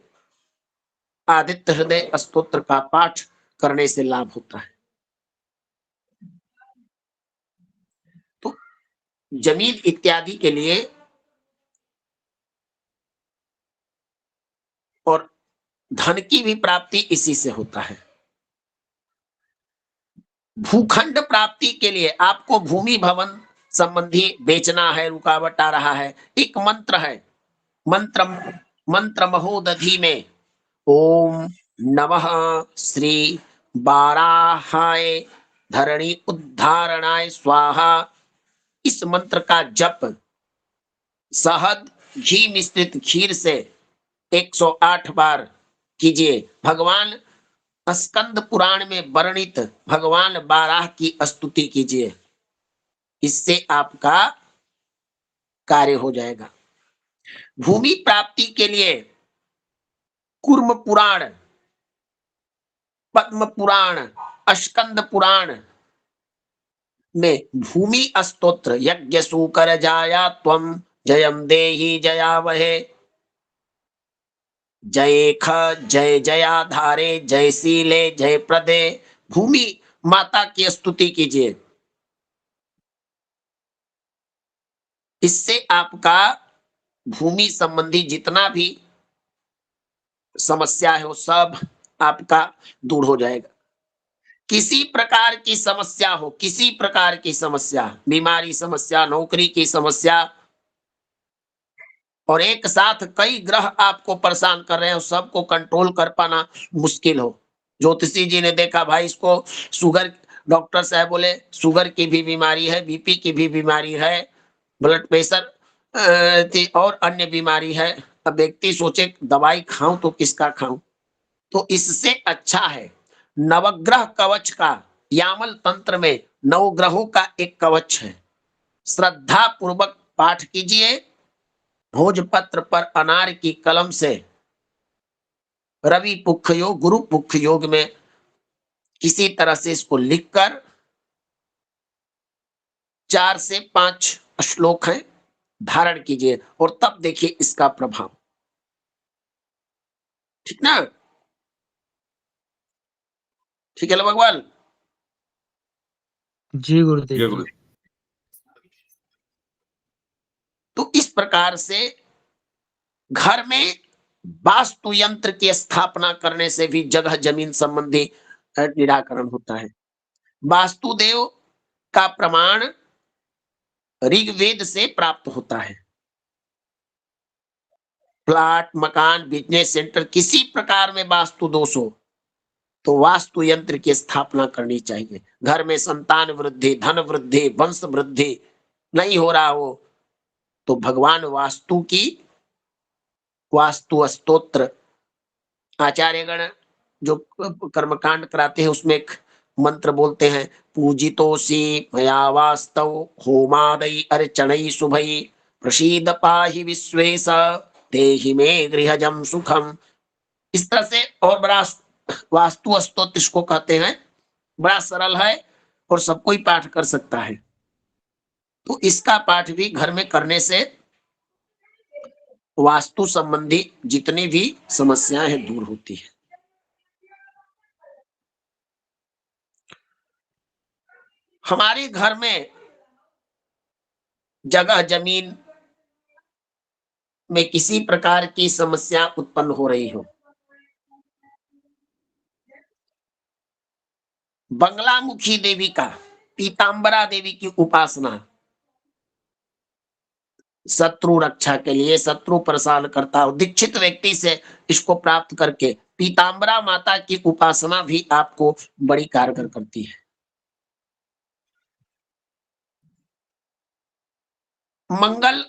आदित्य हृदय स्तोत्र का पाठ करने से लाभ होता है। तो जमीन इत्यादि के लिए और धन की भी प्राप्ति इसी से होता है। भूखंड प्राप्ति के लिए आपको भूमि भवन संबंधी बेचना है, रुकावट आ रहा है, एक मंत्र है, मंत्र महोदधि में ओम नमः श्री बाराहाय धरणी उद्धारणाय स्वाहा, इस मंत्र का जप शहद घी मिश्रित खीर से 108 बार कीजिए। भगवान स्कंद पुराण में वर्णित भगवान बाराह की स्तुति कीजिए, इससे आपका कार्य हो जाएगा। भूमि प्राप्ति के लिए कुर्म पुराण, पद्म पुराण, स्कंद पुराण में भूमि स्तोत्र यज्ञ सूकर जाया त्वम जयम देहि जयावहे, जय ख जय जयाधारे जय शीले जय प्रदे, भूमि माता की स्तुति कीजिए, इससे आपका भूमि संबंधी जितना भी समस्या है वो सब आपका दूर हो जाएगा। किसी प्रकार की समस्या हो, किसी प्रकार की समस्या, बीमारी समस्या, नौकरी की समस्या, और एक साथ कई ग्रह आपको परेशान कर रहे हैं, सबको कंट्रोल कर पाना मुश्किल हो। ज्योतिषी जी ने देखा भाई इसको शुगर, डॉक्टर साहब बोले शुगर की भी बीमारी है, बीपी की भी बीमारी है, ब्लड प्रेशर और अन्य बीमारी है। अब व्यक्ति सोचे दवाई खाऊं तो किसका खाऊं, तो इससे अच्छा है नवग्रह कवच का, यामल तंत्र में 9 ग्रहों का एक कवच है, श्रद्धा पूर्वक पाठ कीजिए। भोजपत्र पर अनार की कलम से रवि पुख योग, गुरु पुख योग में किसी तरह से इसको लिखकर 4 से 5 श्लोक है धारण कीजिए, और तब देखिए इसका प्रभाव। ठीक ना, ठीक है भगवान जी गुरुदेव जी। तो इस प्रकार से घर में वास्तु यंत्र की स्थापना करने से भी जगह जमीन संबंधी निराकरण होता है। वास्तुदेव का प्रमाण ऋग्वेद से प्राप्त होता है। प्लाट, मकान, बिजनेस सेंटर, किसी प्रकार में वास्तु दोष हो तो वास्तु यंत्र की स्थापना करनी चाहिए। घर में संतान वृद्धि, धन वृद्धि, वंश वृद्धि नहीं हो रहा हो तो भगवान वास्तु की वास्तु स्तोत्र, आचार्यगण जो कर्मकांड कराते हैं उसमें मंत्र बोलते हैं, पूजितोषि मया वास्तव होमादय अर्चनई शुभई प्रसीद पाहि विश्वेश देहि मे गृहजम सुखम। इस तरह से, और बड़ा वास्तु स्तोत्र इसको कहते हैं, बड़ा सरल है और सब कोई पाठ कर सकता है। तो इसका पाठ भी घर में करने से वास्तु संबंधी जितनी भी समस्याएं हैं दूर होती है। हमारे घर में जगह जमीन में किसी प्रकार की समस्या उत्पन्न हो रही हो, बंगलामुखी देवी का, पीतांबरा देवी की उपासना शत्रु रक्षा के लिए, शत्रु परेशान करता हो, दीक्षित व्यक्ति से इसको प्राप्त करके पीतांबरा माता की उपासना भी आपको बड़ी कारगर करती है। मंगल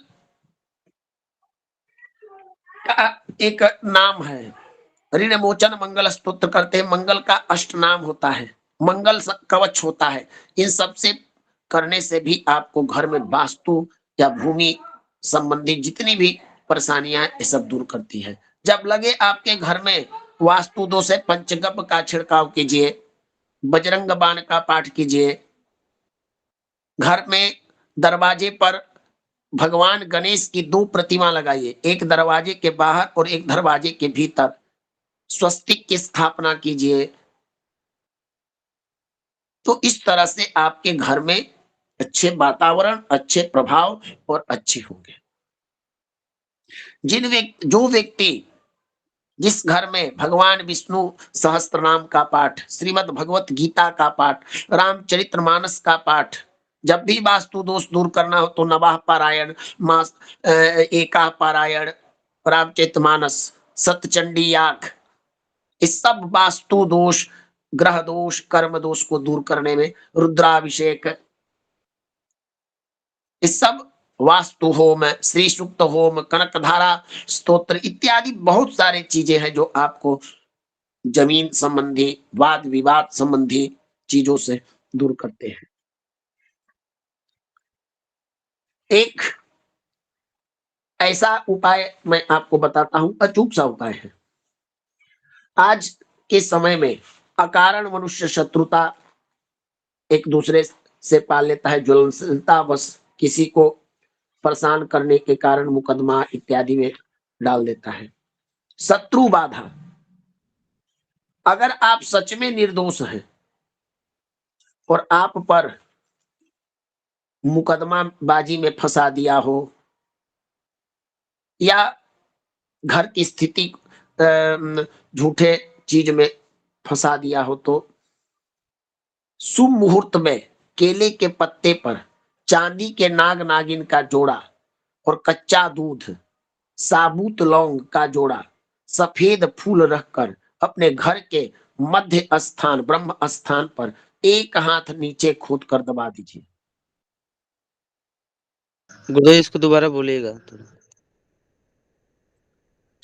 का एक नाम है, ऋण मोचन मंगल स्तोत्र करते हैं, मंगल का अष्ट नाम होता है, मंगल कवच होता है। इन सब से करने से भी आपको घर में वास्तु या भूमि संबंधी जितनी भी परेशानियां हैं ये सब दूर करती है। जब लगे आपके घर में वास्तु दोष है, पंचगव्य का छिड़काव कीजिए, बजरंग बाण का पाठ कीजिए, घर में दरवाजे पर भगवान गणेश की 2 प्रतिमा लगाइए, एक दरवाजे के बाहर और एक दरवाजे के भीतर, स्वस्तिक की स्थापना कीजिए। तो इस तरह से आपके घर में अच्छे वातावरण, अच्छे प्रभाव और अच्छे होंगे। जो व्यक्ति जिस घर में भगवान विष्णु सहस्त्र नाम का पाठ, श्रीमद् भगवत गीता का पाठ, रामचरितमानस का पाठ, जब भी वास्तु दोष दूर करना हो तो नवाह पारायण, मास एकाह पारायण, रामचरितमानस, सतचंडी याग, इस सब वास्तु दोष, ग्रह दोष, कर्म दोष को दूर करने में रुद्राभिषेक, इस सब वास्तु होम, श्री सूक्त होम, कनकधारा स्तोत्र इत्यादि बहुत सारे चीजें हैं जो आपको जमीन संबंधी, वाद विवाद संबंधी चीजों से दूर करते हैं। एक ऐसा उपाय मैं आपको बताता हूं, अचूक सा उपाय है। आज के समय में अकारण मनुष्य शत्रुता एक दूसरे से पाल लेता है, ज्वलनशीलता बस किसी को परेशान करने के कारण मुकदमा इत्यादि में डाल देता है। शत्रु बाधा, अगर आप सच में निर्दोष हैं और आप पर मुकदमाबाजी में फंसा दिया हो या घर की स्थिति झूठे चीज में फंसा दिया हो, तो शुभ मुहूर्त में केले के पत्ते पर चांदी के नाग नागिन का जोड़ा और कच्चा दूध, साबुत लौंग का जोड़ा, सफेद फूल रखकर अपने घर के मध्य स्थान, ब्रह्म स्थान पर एक हाथ नीचे खोद कर दबा दीजिए। गुरुदेव इसको दोबारा बोलिएगा थोड़ा।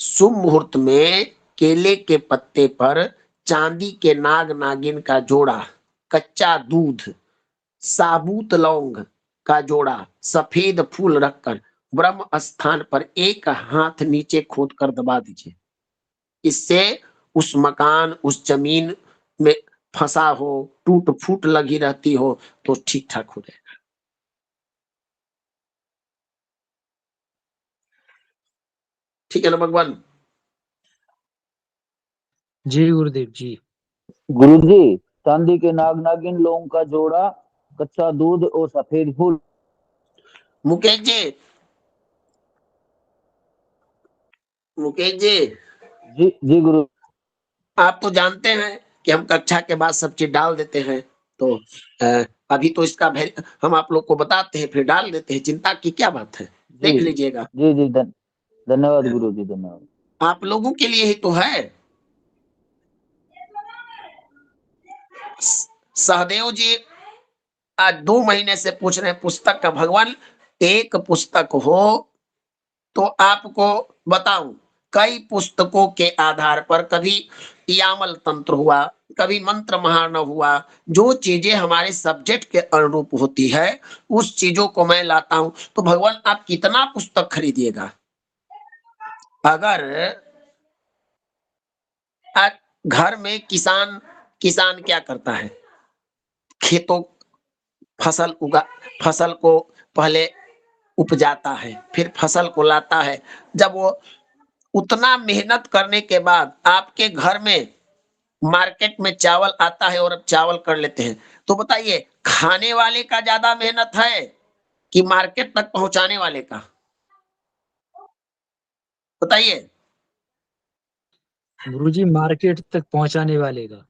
शुभ मुहूर्त में केले के पत्ते पर चांदी के नाग नागिन का जोड़ा, कच्चा दूध, साबुत लौंग का जोड़ा, सफेद फूल रखकर ब्रह्म स्थान पर एक हाथ नीचे खोद कर दबा दीजिए। इससे उस मकान, उस जमीन में फंसा हो, टूट फूट लगी रहती हो तो ठीक ठाक हो जाएगा। ठीक है ना भगवान? जी गुरुदेव जी। गुरु जी, चांदी के नाग नागिन, लौंग का जोड़ा, कच्चा दूध और सफेद फूल। मुकेश जी, मुकेश जी, जी गुरु। आप तो जानते हैं कि हम कक्षा के बाद सब चीज डाल देते हैं, तो अभी तो इसका हम आप लोग को बताते हैं, फिर डाल देते हैं, चिंता की क्या बात है, देख लीजिएगा। जी जी, धन्यवाद गुरु जी, धन्यवाद। आप लोगों के लिए ही तो है। सहदेव जी आज 2 महीने से पूछ रहे हैं पुस्तक का। भगवान, एक पुस्तक हो तो आपको बताऊं, कई पुस्तकों के आधार पर, कभी यामल तंत्र हुआ, कभी मंत्र महार्णव हुआ, जो चीजें हमारे सब्जेक्ट के अनुरूप होती है उस चीजों को मैं लाता हूं। तो भगवान आप कितना पुस्तक खरीदिएगा? अगर घर में किसान क्या करता है, खेतों फसल को पहले उपजाता है, फिर फसल को लाता है। जब वो उतना मेहनत करने के बाद आपके घर में मार्केट में चावल आता है और अब चावल कर लेते हैं, तो बताइए खाने वाले का ज्यादा मेहनत है कि मार्केट तक पहुंचाने वाले का? बताइए। गुरुजी मार्केट तक पहुंचाने वाले का।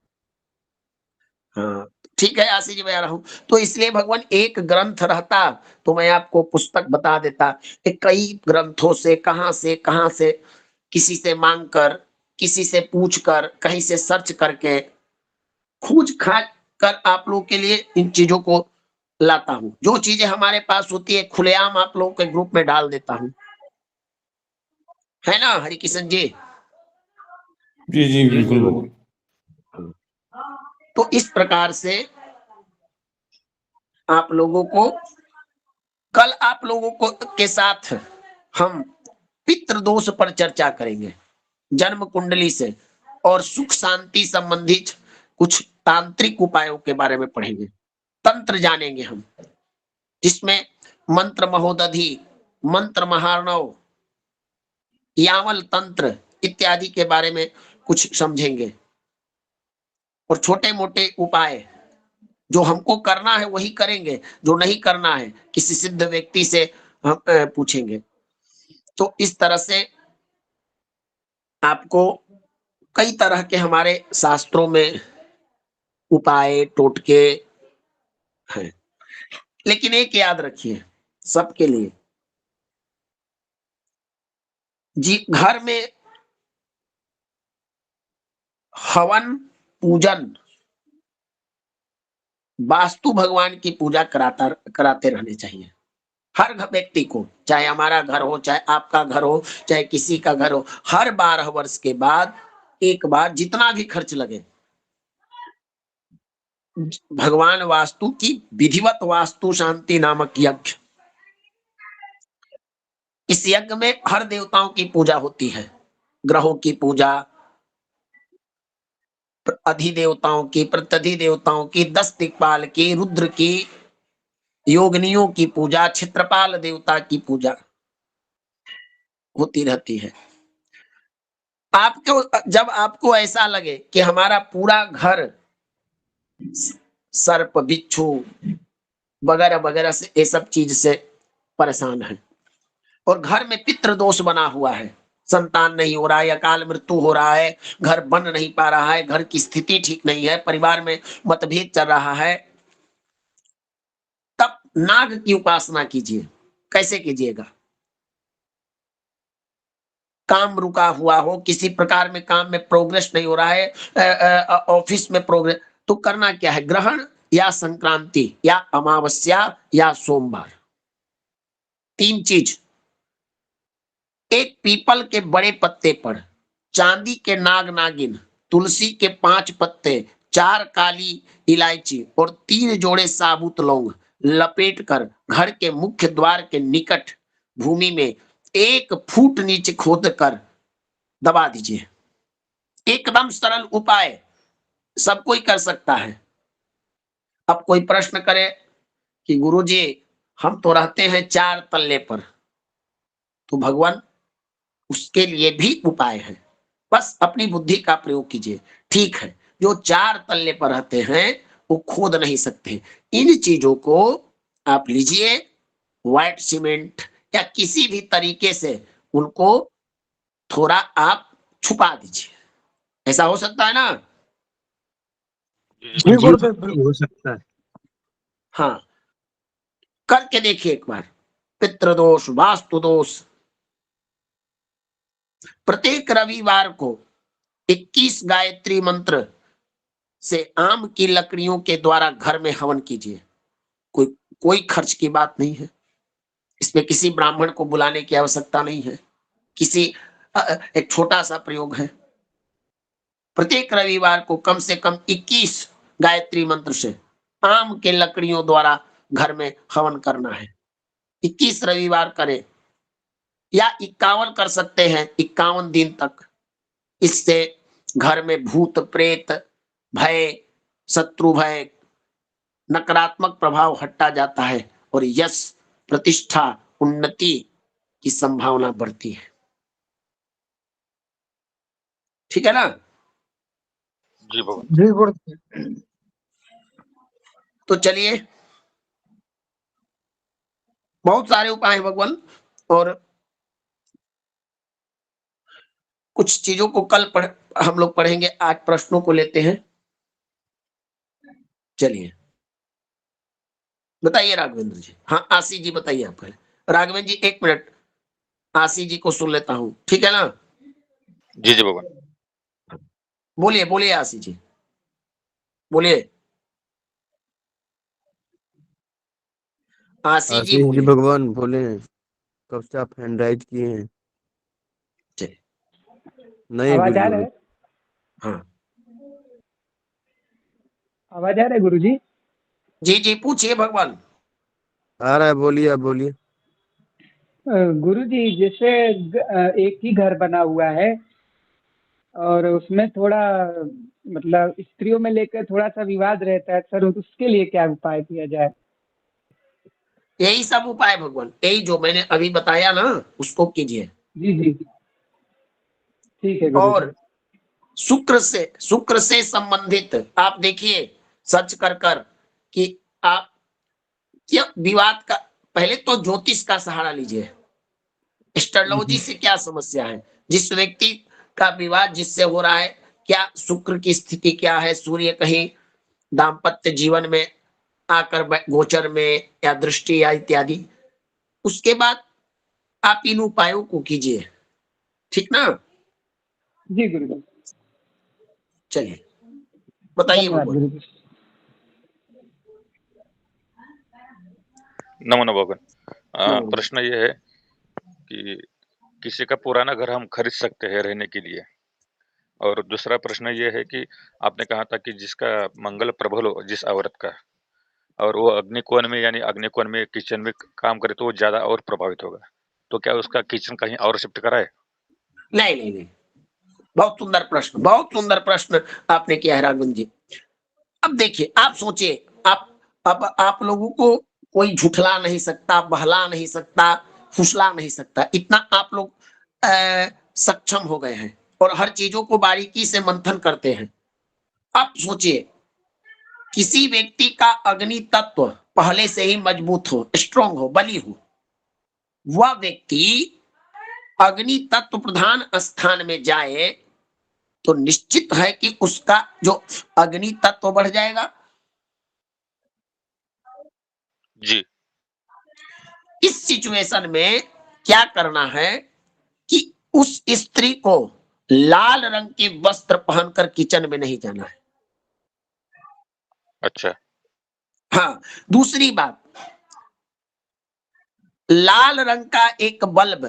हाँ ठीक है आशीष जी, मैं आ रहा हूं। तो इसलिए भगवान एक ग्रंथ रहता तो मैं आपको पुस्तक बता देता। कई ग्रंथों से कहां से किसी से मांग कर, किसी से पूछ कर, कहीं से सर्च करके, खोज खाज कर आप लोगों के लिए इन चीजों को लाता हूं। जो चीजें हमारे पास होती है खुलेआम आप लोगों के ग्रुप में डाल देता हूं, है ना हरि किशन जी? जी जी बिल्कुल भगवान। तो इस प्रकार से आप लोगों को, कल आप लोगों को के साथ हम पितृदोष पर चर्चा करेंगे, जन्म कुंडली से, और सुख शांति संबंधित कुछ तांत्रिक उपायों के बारे में पढ़ेंगे, तंत्र जानेंगे हम, जिसमें मंत्र महोदधि, मंत्र महार्णव, यामल तंत्र इत्यादि के बारे में कुछ समझेंगे। और छोटे मोटे उपाय जो हमको करना है वही करेंगे, जो नहीं करना है किसी सिद्ध व्यक्ति से हम पूछेंगे। तो इस तरह से आपको कई तरह के हमारे शास्त्रों में उपाय टोटके हैं, लेकिन एक याद रखिए सबके लिए, जी घर में हवन पूजन, वास्तु भगवान की पूजा कराते रहने चाहिए हर व्यक्ति को, चाहे हमारा घर हो, चाहे आपका घर हो, चाहे किसी का घर हो। हर 12 वर्ष के बाद एक बार जितना भी खर्च लगे, भगवान वास्तु की विधिवत वास्तु शांति नामक यज्ञ, इस यज्ञ में हर देवताओं की पूजा होती है, ग्रहों की पूजा, अधिदेवताओं की, प्रत्यधिदेवताओं की, 10 दिक्पाल की, रुद्र की, योगनियों की पूजा, क्षेत्रपाल देवता की पूजा होती रहती है। जब आपको ऐसा लगे कि हमारा पूरा घर सर्प बिच्छू वगैरह वगैरह से, ये सब चीज से परेशान है, और घर में पितृदोष बना हुआ है, संतान नहीं हो रहा है, अकाल मृत्यु हो रहा है, घर बन नहीं पा रहा है, घर की स्थिति ठीक नहीं है, परिवार में मतभेद चल रहा है, तब नाग की उपासना कीजिए। कैसे कीजिएगा? काम रुका हुआ हो, किसी प्रकार में काम में प्रोग्रेस नहीं हो रहा है, ऑफिस में प्रोग्रेस, तो करना क्या है, ग्रहण या संक्रांति या अमावस्या या सोमवार, 3 चीज, एक पीपल के बड़े पत्ते पर, चांदी के नाग नागिन, तुलसी के 5 पत्ते, 4 काली इलायची और 3 जोड़े साबुत लौंग लपेटकर घर के मुख्य द्वार के निकट भूमि में 1 फुट नीचे खोद कर दबा दीजिए। एकदम सरल उपाय, सब कोई कर सकता है। अब कोई प्रश्न करे कि गुरुजी हम तो रहते हैं 4 तल्ले पर, तो भगवान उसके लिए भी उपाय है, बस अपनी बुद्धि का प्रयोग कीजिए। ठीक है, जो 4 तल्ले पर रहते हैं वो खोद नहीं सकते, इन चीजों को आप लीजिए, व्हाइट सीमेंट या किसी भी तरीके से उनको थोड़ा आप छुपा दीजिए। ऐसा हो सकता है ना? जी गुरुदेव हो सकता है। हाँ, करके देखिए एक बार। पितृदोष, वास्तु दोष, प्रत्येक रविवार को 21 गायत्री मंत्र से आम की लकड़ियों के द्वारा घर में हवन कीजिए। कोई खर्च की बात नहीं है, इसमें किसी ब्राह्मण को बुलाने की आवश्यकता नहीं है, किसी एक छोटा सा प्रयोग है। प्रत्येक रविवार को कम से कम 21 गायत्री मंत्र से आम के लकड़ियों द्वारा घर में हवन करना है। 21 रविवार करें या 51 कर सकते हैं, 51 दिन तक। इससे घर में भूत प्रेत भय, शत्रु भय, नकारात्मक प्रभाव हटा जाता है और यश, प्रतिष्ठा, उन्नति की संभावना बढ़ती है। ठीक है ना? जी भगवान। जी गुरुजी। तो चलिए, बहुत सारे उपाय हैं भगवान, और कुछ चीजों को कल हम लोग पढ़ेंगे। आज प्रश्नों को लेते हैं। चलिए बताइए राघवेंद्र जी। हाँ आशी जी बताइए आप पहले। राघवेंद्र जी 1 मिनट, आशी जी को सुन लेता हूँ, ठीक है ना? जी जी भगवान। बोलिए बोलिए आशी जी, बोलिए। आशी जी आशीष जी बोलिए। भगवान बोले हैं, कब से आप हैंड राइज किए हैं? चलिए, नहीं आवाज आ गुरुजी। रहा है? हाँ आवाज आ रहा है गुरुजी? जी जी पूछिए भगवान। आ रहा है, बोलिए आप बोलिए। गुरुजी जैसे एक ही घर बना हुआ है और उसमें थोड़ा मतलब स्त्रियों में लेकर थोड़ा सा विवाद रहता है सर, उसके लिए क्या उपाय किया जाए? यही सब उपाय भगवान, यही जो मैंने अभी बताया ना उसको कीजिए। जी जी ठीक है गुरुजी। और शुक्र से संबंधित आप देखिए सर्च कर कि आप क्या विवाद का, पहले तो ज्योतिष का सहारा लीजिए। एस्ट्रोलॉजी से क्या समस्या है, जिस व्यक्ति का विवाद जिससे हो रहा है, क्या शुक्र की स्थिति क्या है, सूर्य कहीं दाम्पत्य जीवन में आकर गोचर में या दृष्टि या इत्यादि। उसके बाद आप इन उपायों को कीजिए, ठीक ना? जी गुरुजी। चलिए बताइए धन्यवाद भगवान। गुरुजी। नमो नमः भगवान। प्रश्न ये है कि किसी का पुराना घर हम खरीद सकते हैं रहने के लिए? और दूसरा प्रश्न ये है कि आपने कहा था कि जिसका मंगल प्रबल हो, जिस औरत का, और वो अग्निकोण में यानी अग्निकोण में किचन में काम करे तो वो ज्यादा और प्रभावित होगा, तो क्या उसका किचन कहीं और शिफ्ट कराए? नहीं नहीं नहीं, बहुत सुंदर प्रश्न, बहुत सुंदर प्रश्न आपने किया है राघवन जी। अब देखिए, आप सोचिए, अब आप लोगों को कोई झुठला नहीं सकता, बहला नहीं सकता, फुसला नहीं सकता, इतना आप लोग सक्षम हो गए हैं और हर चीजों को बारीकी से मंथन करते हैं। अब सोचिए, किसी व्यक्ति का अग्नि तत्व पहले से ही मजबूत हो, स्ट्रांग हो, बली हो, वह व्यक्ति अग्नि तत्व प्रधान स्थान में जाए तो निश्चित है कि उसका जो अग्नि तत्व बढ़ जाएगा। जी इस सिचुएशन में क्या करना है कि उस स्त्री को लाल रंग के वस्त्र पहनकर किचन में नहीं जाना है। अच्छा। हाँ, दूसरी बात, लाल रंग का एक बल्ब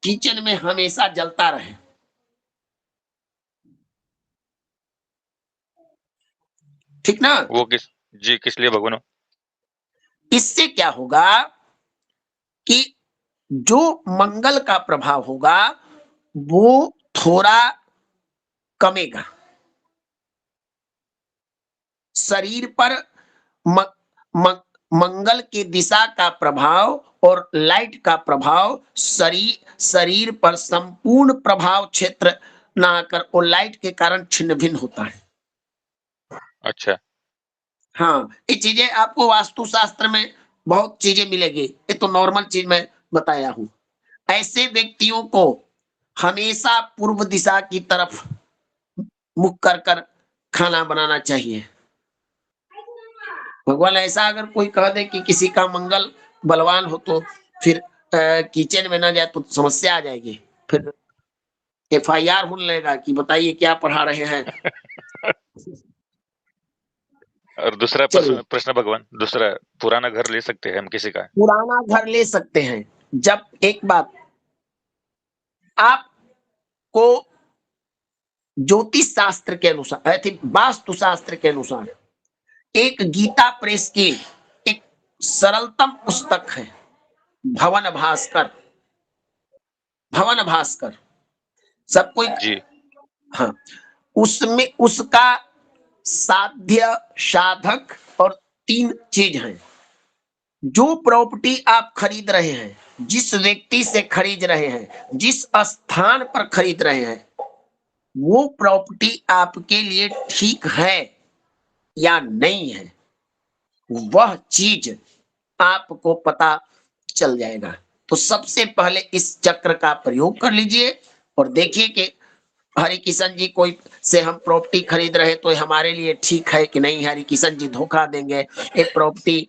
किचन में हमेशा जलता रहे। ठीक ना? वो किस लिए भगवान? इससे क्या होगा कि जो मंगल का प्रभाव होगा वो थोड़ा कमेगा। शरीर पर मंगल की दिशा का प्रभाव और लाइट का प्रभाव शरीर पर संपूर्ण प्रभाव क्षेत्र ना आकर वो लाइट के कारण छिन्न भिन्न होता है। अच्छा। हाँ, ये चीजें आपको वास्तुशास्त्र में बहुत चीजें मिलेगी, ये तो नॉर्मल चीज मैं बताया हूं। ऐसे व्यक्तियों को हमेशा पूर्व दिशा की तरफ मुख कर खाना बनाना चाहिए। भगवान, ऐसा अगर कोई कह दे कि किसी का मंगल बलवान हो तो फिर किचन में ना जाए तो समस्या आ जाएगी, फिर FIR होने लगेगा कि बताइए क्या पढ़ा रहे हैं। और दूसरा प्रश्न भगवान, दूसरा, पुराना घर ले सकते हैं हम किसी का? पुराना घर ले सकते हैं। जब एक बात, आप आपको ज्योतिष शास्त्र के अनुसार, वास्तु शास्त्र के अनुसार एक गीता प्रेस की एक सरलतम पुस्तक है, भवन भास्कर। भवन भास्कर सबको जी हाँ, उसमें उसका साध्य साधक और 3 चीज हैं। जो प्रॉपर्टी आप खरीद रहे हैं, जिस व्यक्ति से खरीद रहे हैं, जिस स्थान पर खरीद रहे हैं, वो प्रॉपर्टी आपके लिए ठीक है या नहीं है, वह चीज आपको पता चल जाएगा। तो सबसे पहले इस चक्र का प्रयोग कर लीजिए और देखिए कि हरि किशन जी कोई से हम प्रॉपर्टी खरीद रहे तो हमारे लिए ठीक है कि नहीं, हरि किशन जी धोखा देंगे, एक प्रॉपर्टी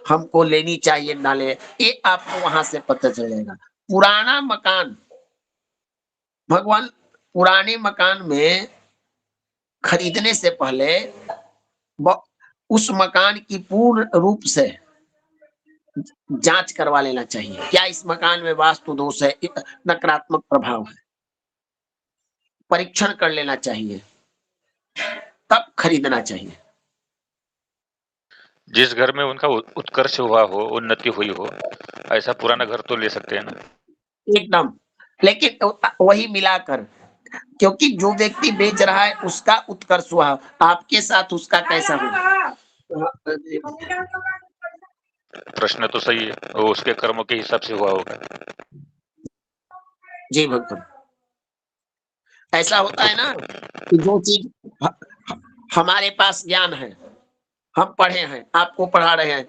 हमको लेनी चाहिए ना ले, ये आपको वहां से पता चल जाएगा। पुराना मकान, भगवान पुराने मकान में खरीदने से पहले उस मकान की पूर्ण रूप से जांच करवा लेना चाहिए। क्या इस मकान में वास्तु दोष है, नकारात्मक प्रभाव है, परीक्षण कर लेना चाहिए, तब खरीदना चाहिए। जिस घर में उनका उत्कर्ष हुआ हो, उन्नति हुई हो, ऐसा पुराना घर तो ले सकते हैं ना? एकदम, लेकिन वही मिलाकर, क्योंकि जो व्यक्ति बेच रहा है उसका उत्कर्ष हुआ, आपके साथ उसका कैसा हुआ? प्रश्न तो सही है, वो उसके कर्मों के हिसाब से हुआ होगा। जी भगवान, ऐसा होता है ना कि जो चीज हमारे पास ज्ञान है, हम पढ़े हैं, आपको पढ़ा रहे हैं,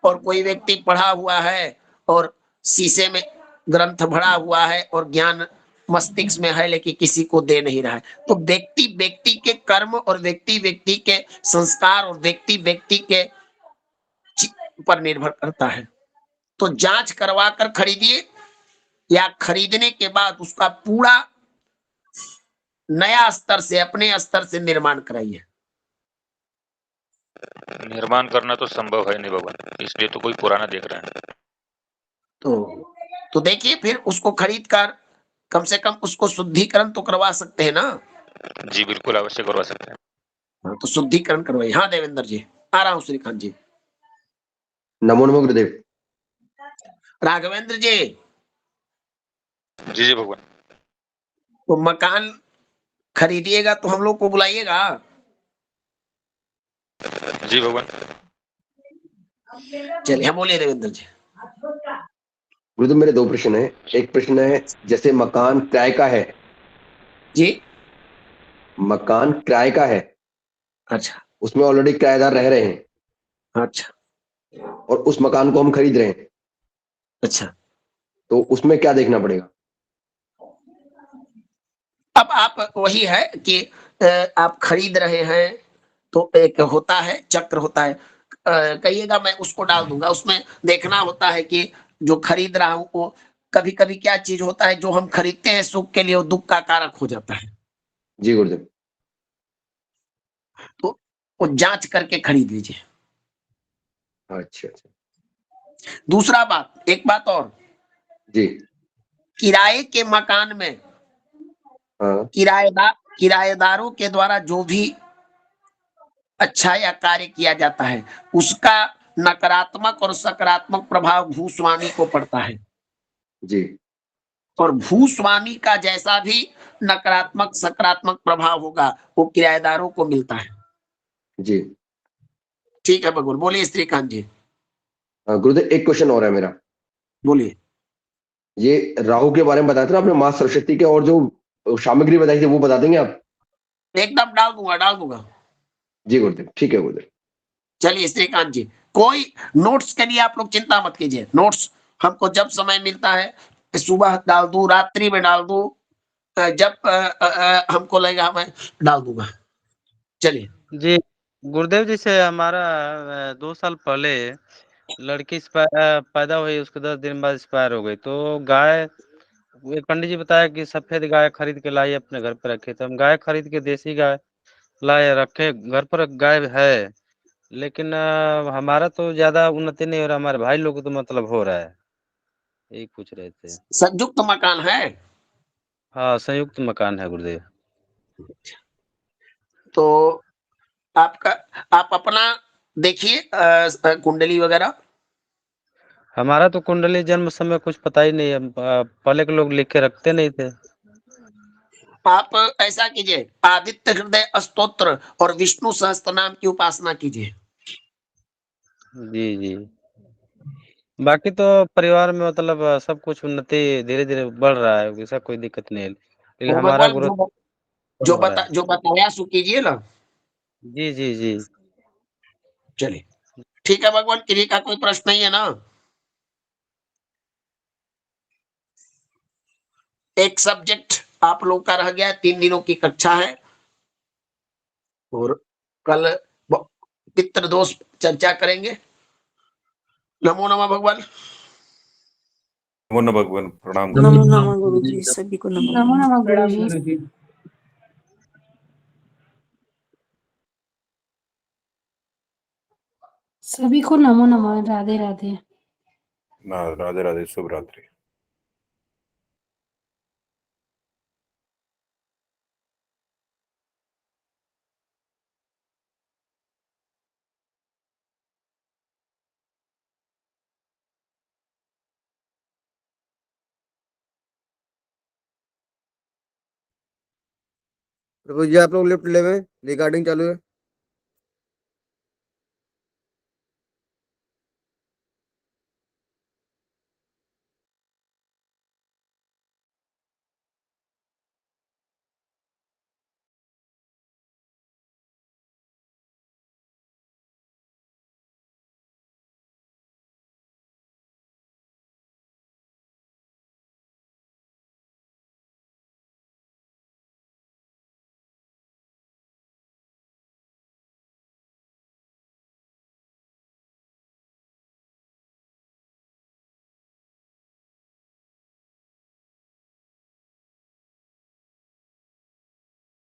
और कोई व्यक्ति पढ़ा हुआ है और शीशे में ग्रंथ भरा हुआ है और ज्ञान मस्तिष्क में है लेकिन किसी को दे नहीं रहा है, तो व्यक्ति व्यक्ति के कर्म और व्यक्ति व्यक्ति के संस्कार और व्यक्ति व्यक्ति के पर निर्भर करता है। तो जांच करवा कर खरीदिए, या खरीदने के बाद उसका पूरा नया स्तर से, अपने स्तर से निर्माण कराइए। निर्माण करना तो संभव है नहीं भगवान, इसलिए तो कोई पुराना देख रहे हैं। तो देखिए, फिर उसको खरीद कर कम से कम उसको शुद्धिकरण तो करवा सकते हैं ना? जी बिल्कुल, अवश्य करवा सकते हैं। हाँ, तो शुद्धिकरण करवाइए। हाँ देवेंद्र जी, आ रहा हूँ। श्रीकांत जी। नमो नमो गुरुदेव। राघवेंद्र जी। जी जी भगवान। तो मकान खरीदिएगा तो हम लोग को बुलाइएगा। जी भगवान। चलिए, हम बोलिए देवेंद्र जी। गुरुदेव मेरे 2 प्रश्न है। एक प्रश्न है, जैसे मकान किराए का है जी, मकान किराए का है, अच्छा उसमें ऑलरेडी किराएदार रह रहे हैं, अच्छा और उस मकान को हम खरीद रहे हैं, अच्छा। तो उसमें क्या देखना पड़ेगा? अब आप वही है कि आप खरीद रहे हैं तो एक होता है चक्र, होता है, कहिएगा मैं उसको डाल दूंगा। उसमें देखना होता है कि जो खरीद रहा हूं वो कभी कभी क्या चीज होता है, जो हम खरीदते हैं सुख के लिए, वो दुख का कारक हो जाता है। जी गुरुदेव। तो वो जांच करके खरीद लीजिए। अच्छा अच्छा। दूसरा बात, एक बात और, जी। किराए के मकान में हाँ किराएदारों के द्वारा जो भी अच्छा या कार्य किया जाता है, उसका नकारात्मक और सकारात्मक प्रभाव भूस्वामी को पड़ता है। जी। और भूस्वामी का जैसा भी नकारात्मक सकारात्मक प्रभाव होगा वो किराएदारों को मिलता है। जी ठीक है भगवान, बोलिए श्रीकांत जी। गुरुदेव एक क्वेश्चन और है मेरा। बोलिए। ये राहु के बारे में बताया था ना आपने, माँ सरस्वती के, और जो सामग्री बताई थी वो बता देंगे आप? एकदम डाल दूंगा। जी गुरुदेव, ठीक है गुरुदेव। चलिए श्रीकांत जी, कोई नोट्स के लिए आप लोग चिंता मत कीजिए। नोट्स हमको जब समय मिलता है, सुबह डाल दूं, रात्रि में डाल दूं, जब हमको लगेगा मैं डाल दूंगा। चलिए। जी गुरुदेव जी से हमारा 2 साल पहले लड़की पैदा हुई, उसके 10 दिन बाद एक्सपायर हो गई। तो गाय, एक पंडित जी बताया कि सफेद गाय खरीद के लाइए अपने घर पर रखे। तो हम गाय खरीद के देसी गाय लाए, रखे घर पर। गाय है, लेकिन हमारा तो ज्यादा उन्नति नहीं हो रहा, हमारे भाई लोग को तो मतलब हो रहा है, यही पूछ रहे थे। संयुक्त मकान है? हाँ, संयुक्त मकान है गुरुदेव। तो आपका आप अपना देखिए कुंडली वगैरह। हमारा तो कुंडली जन्म समय कुछ पता ही नहीं है, पहले के लोग लिख के रखते नहीं थे। आप ऐसा कीजिए, आदित्य हृदय स्तोत्र और विष्णु सहस्त्र नाम की उपासना कीजिए। जी, जी। बाकी तो परिवार में मतलब सब कुछ उन्नति धीरे-धीरे बढ़ रहा है, ऐसा कोई दिक्कत नहीं है। लेकिन तो हमारा भगवान ग्रोथ कम हो रहा है। जो बताया सो कीजिए ना। जी, जी, जी। चलिए ठीक है भगवान, किसी का कोई प्रश्न नहीं है ना? एक सब्जेक्ट आप लोग का रह गया, 3 दिनों की कक्षा है और कल पितृदोष चर्चा करेंगे। नमो नमः भगवान। नमो नमः भगवान, प्रणाम नमो गुरुजी। नमः गुरुजी, सभी को नमो नमो नमः। नमः प्रणाम गुरुजी। गुरुजी। सभी को नमो नमः। राधे राधे। राधे राधे, शुभ रात्रि। प्रभु जी आप लोग लिफ्ट ले में, रिकॉर्डिंग चालू है।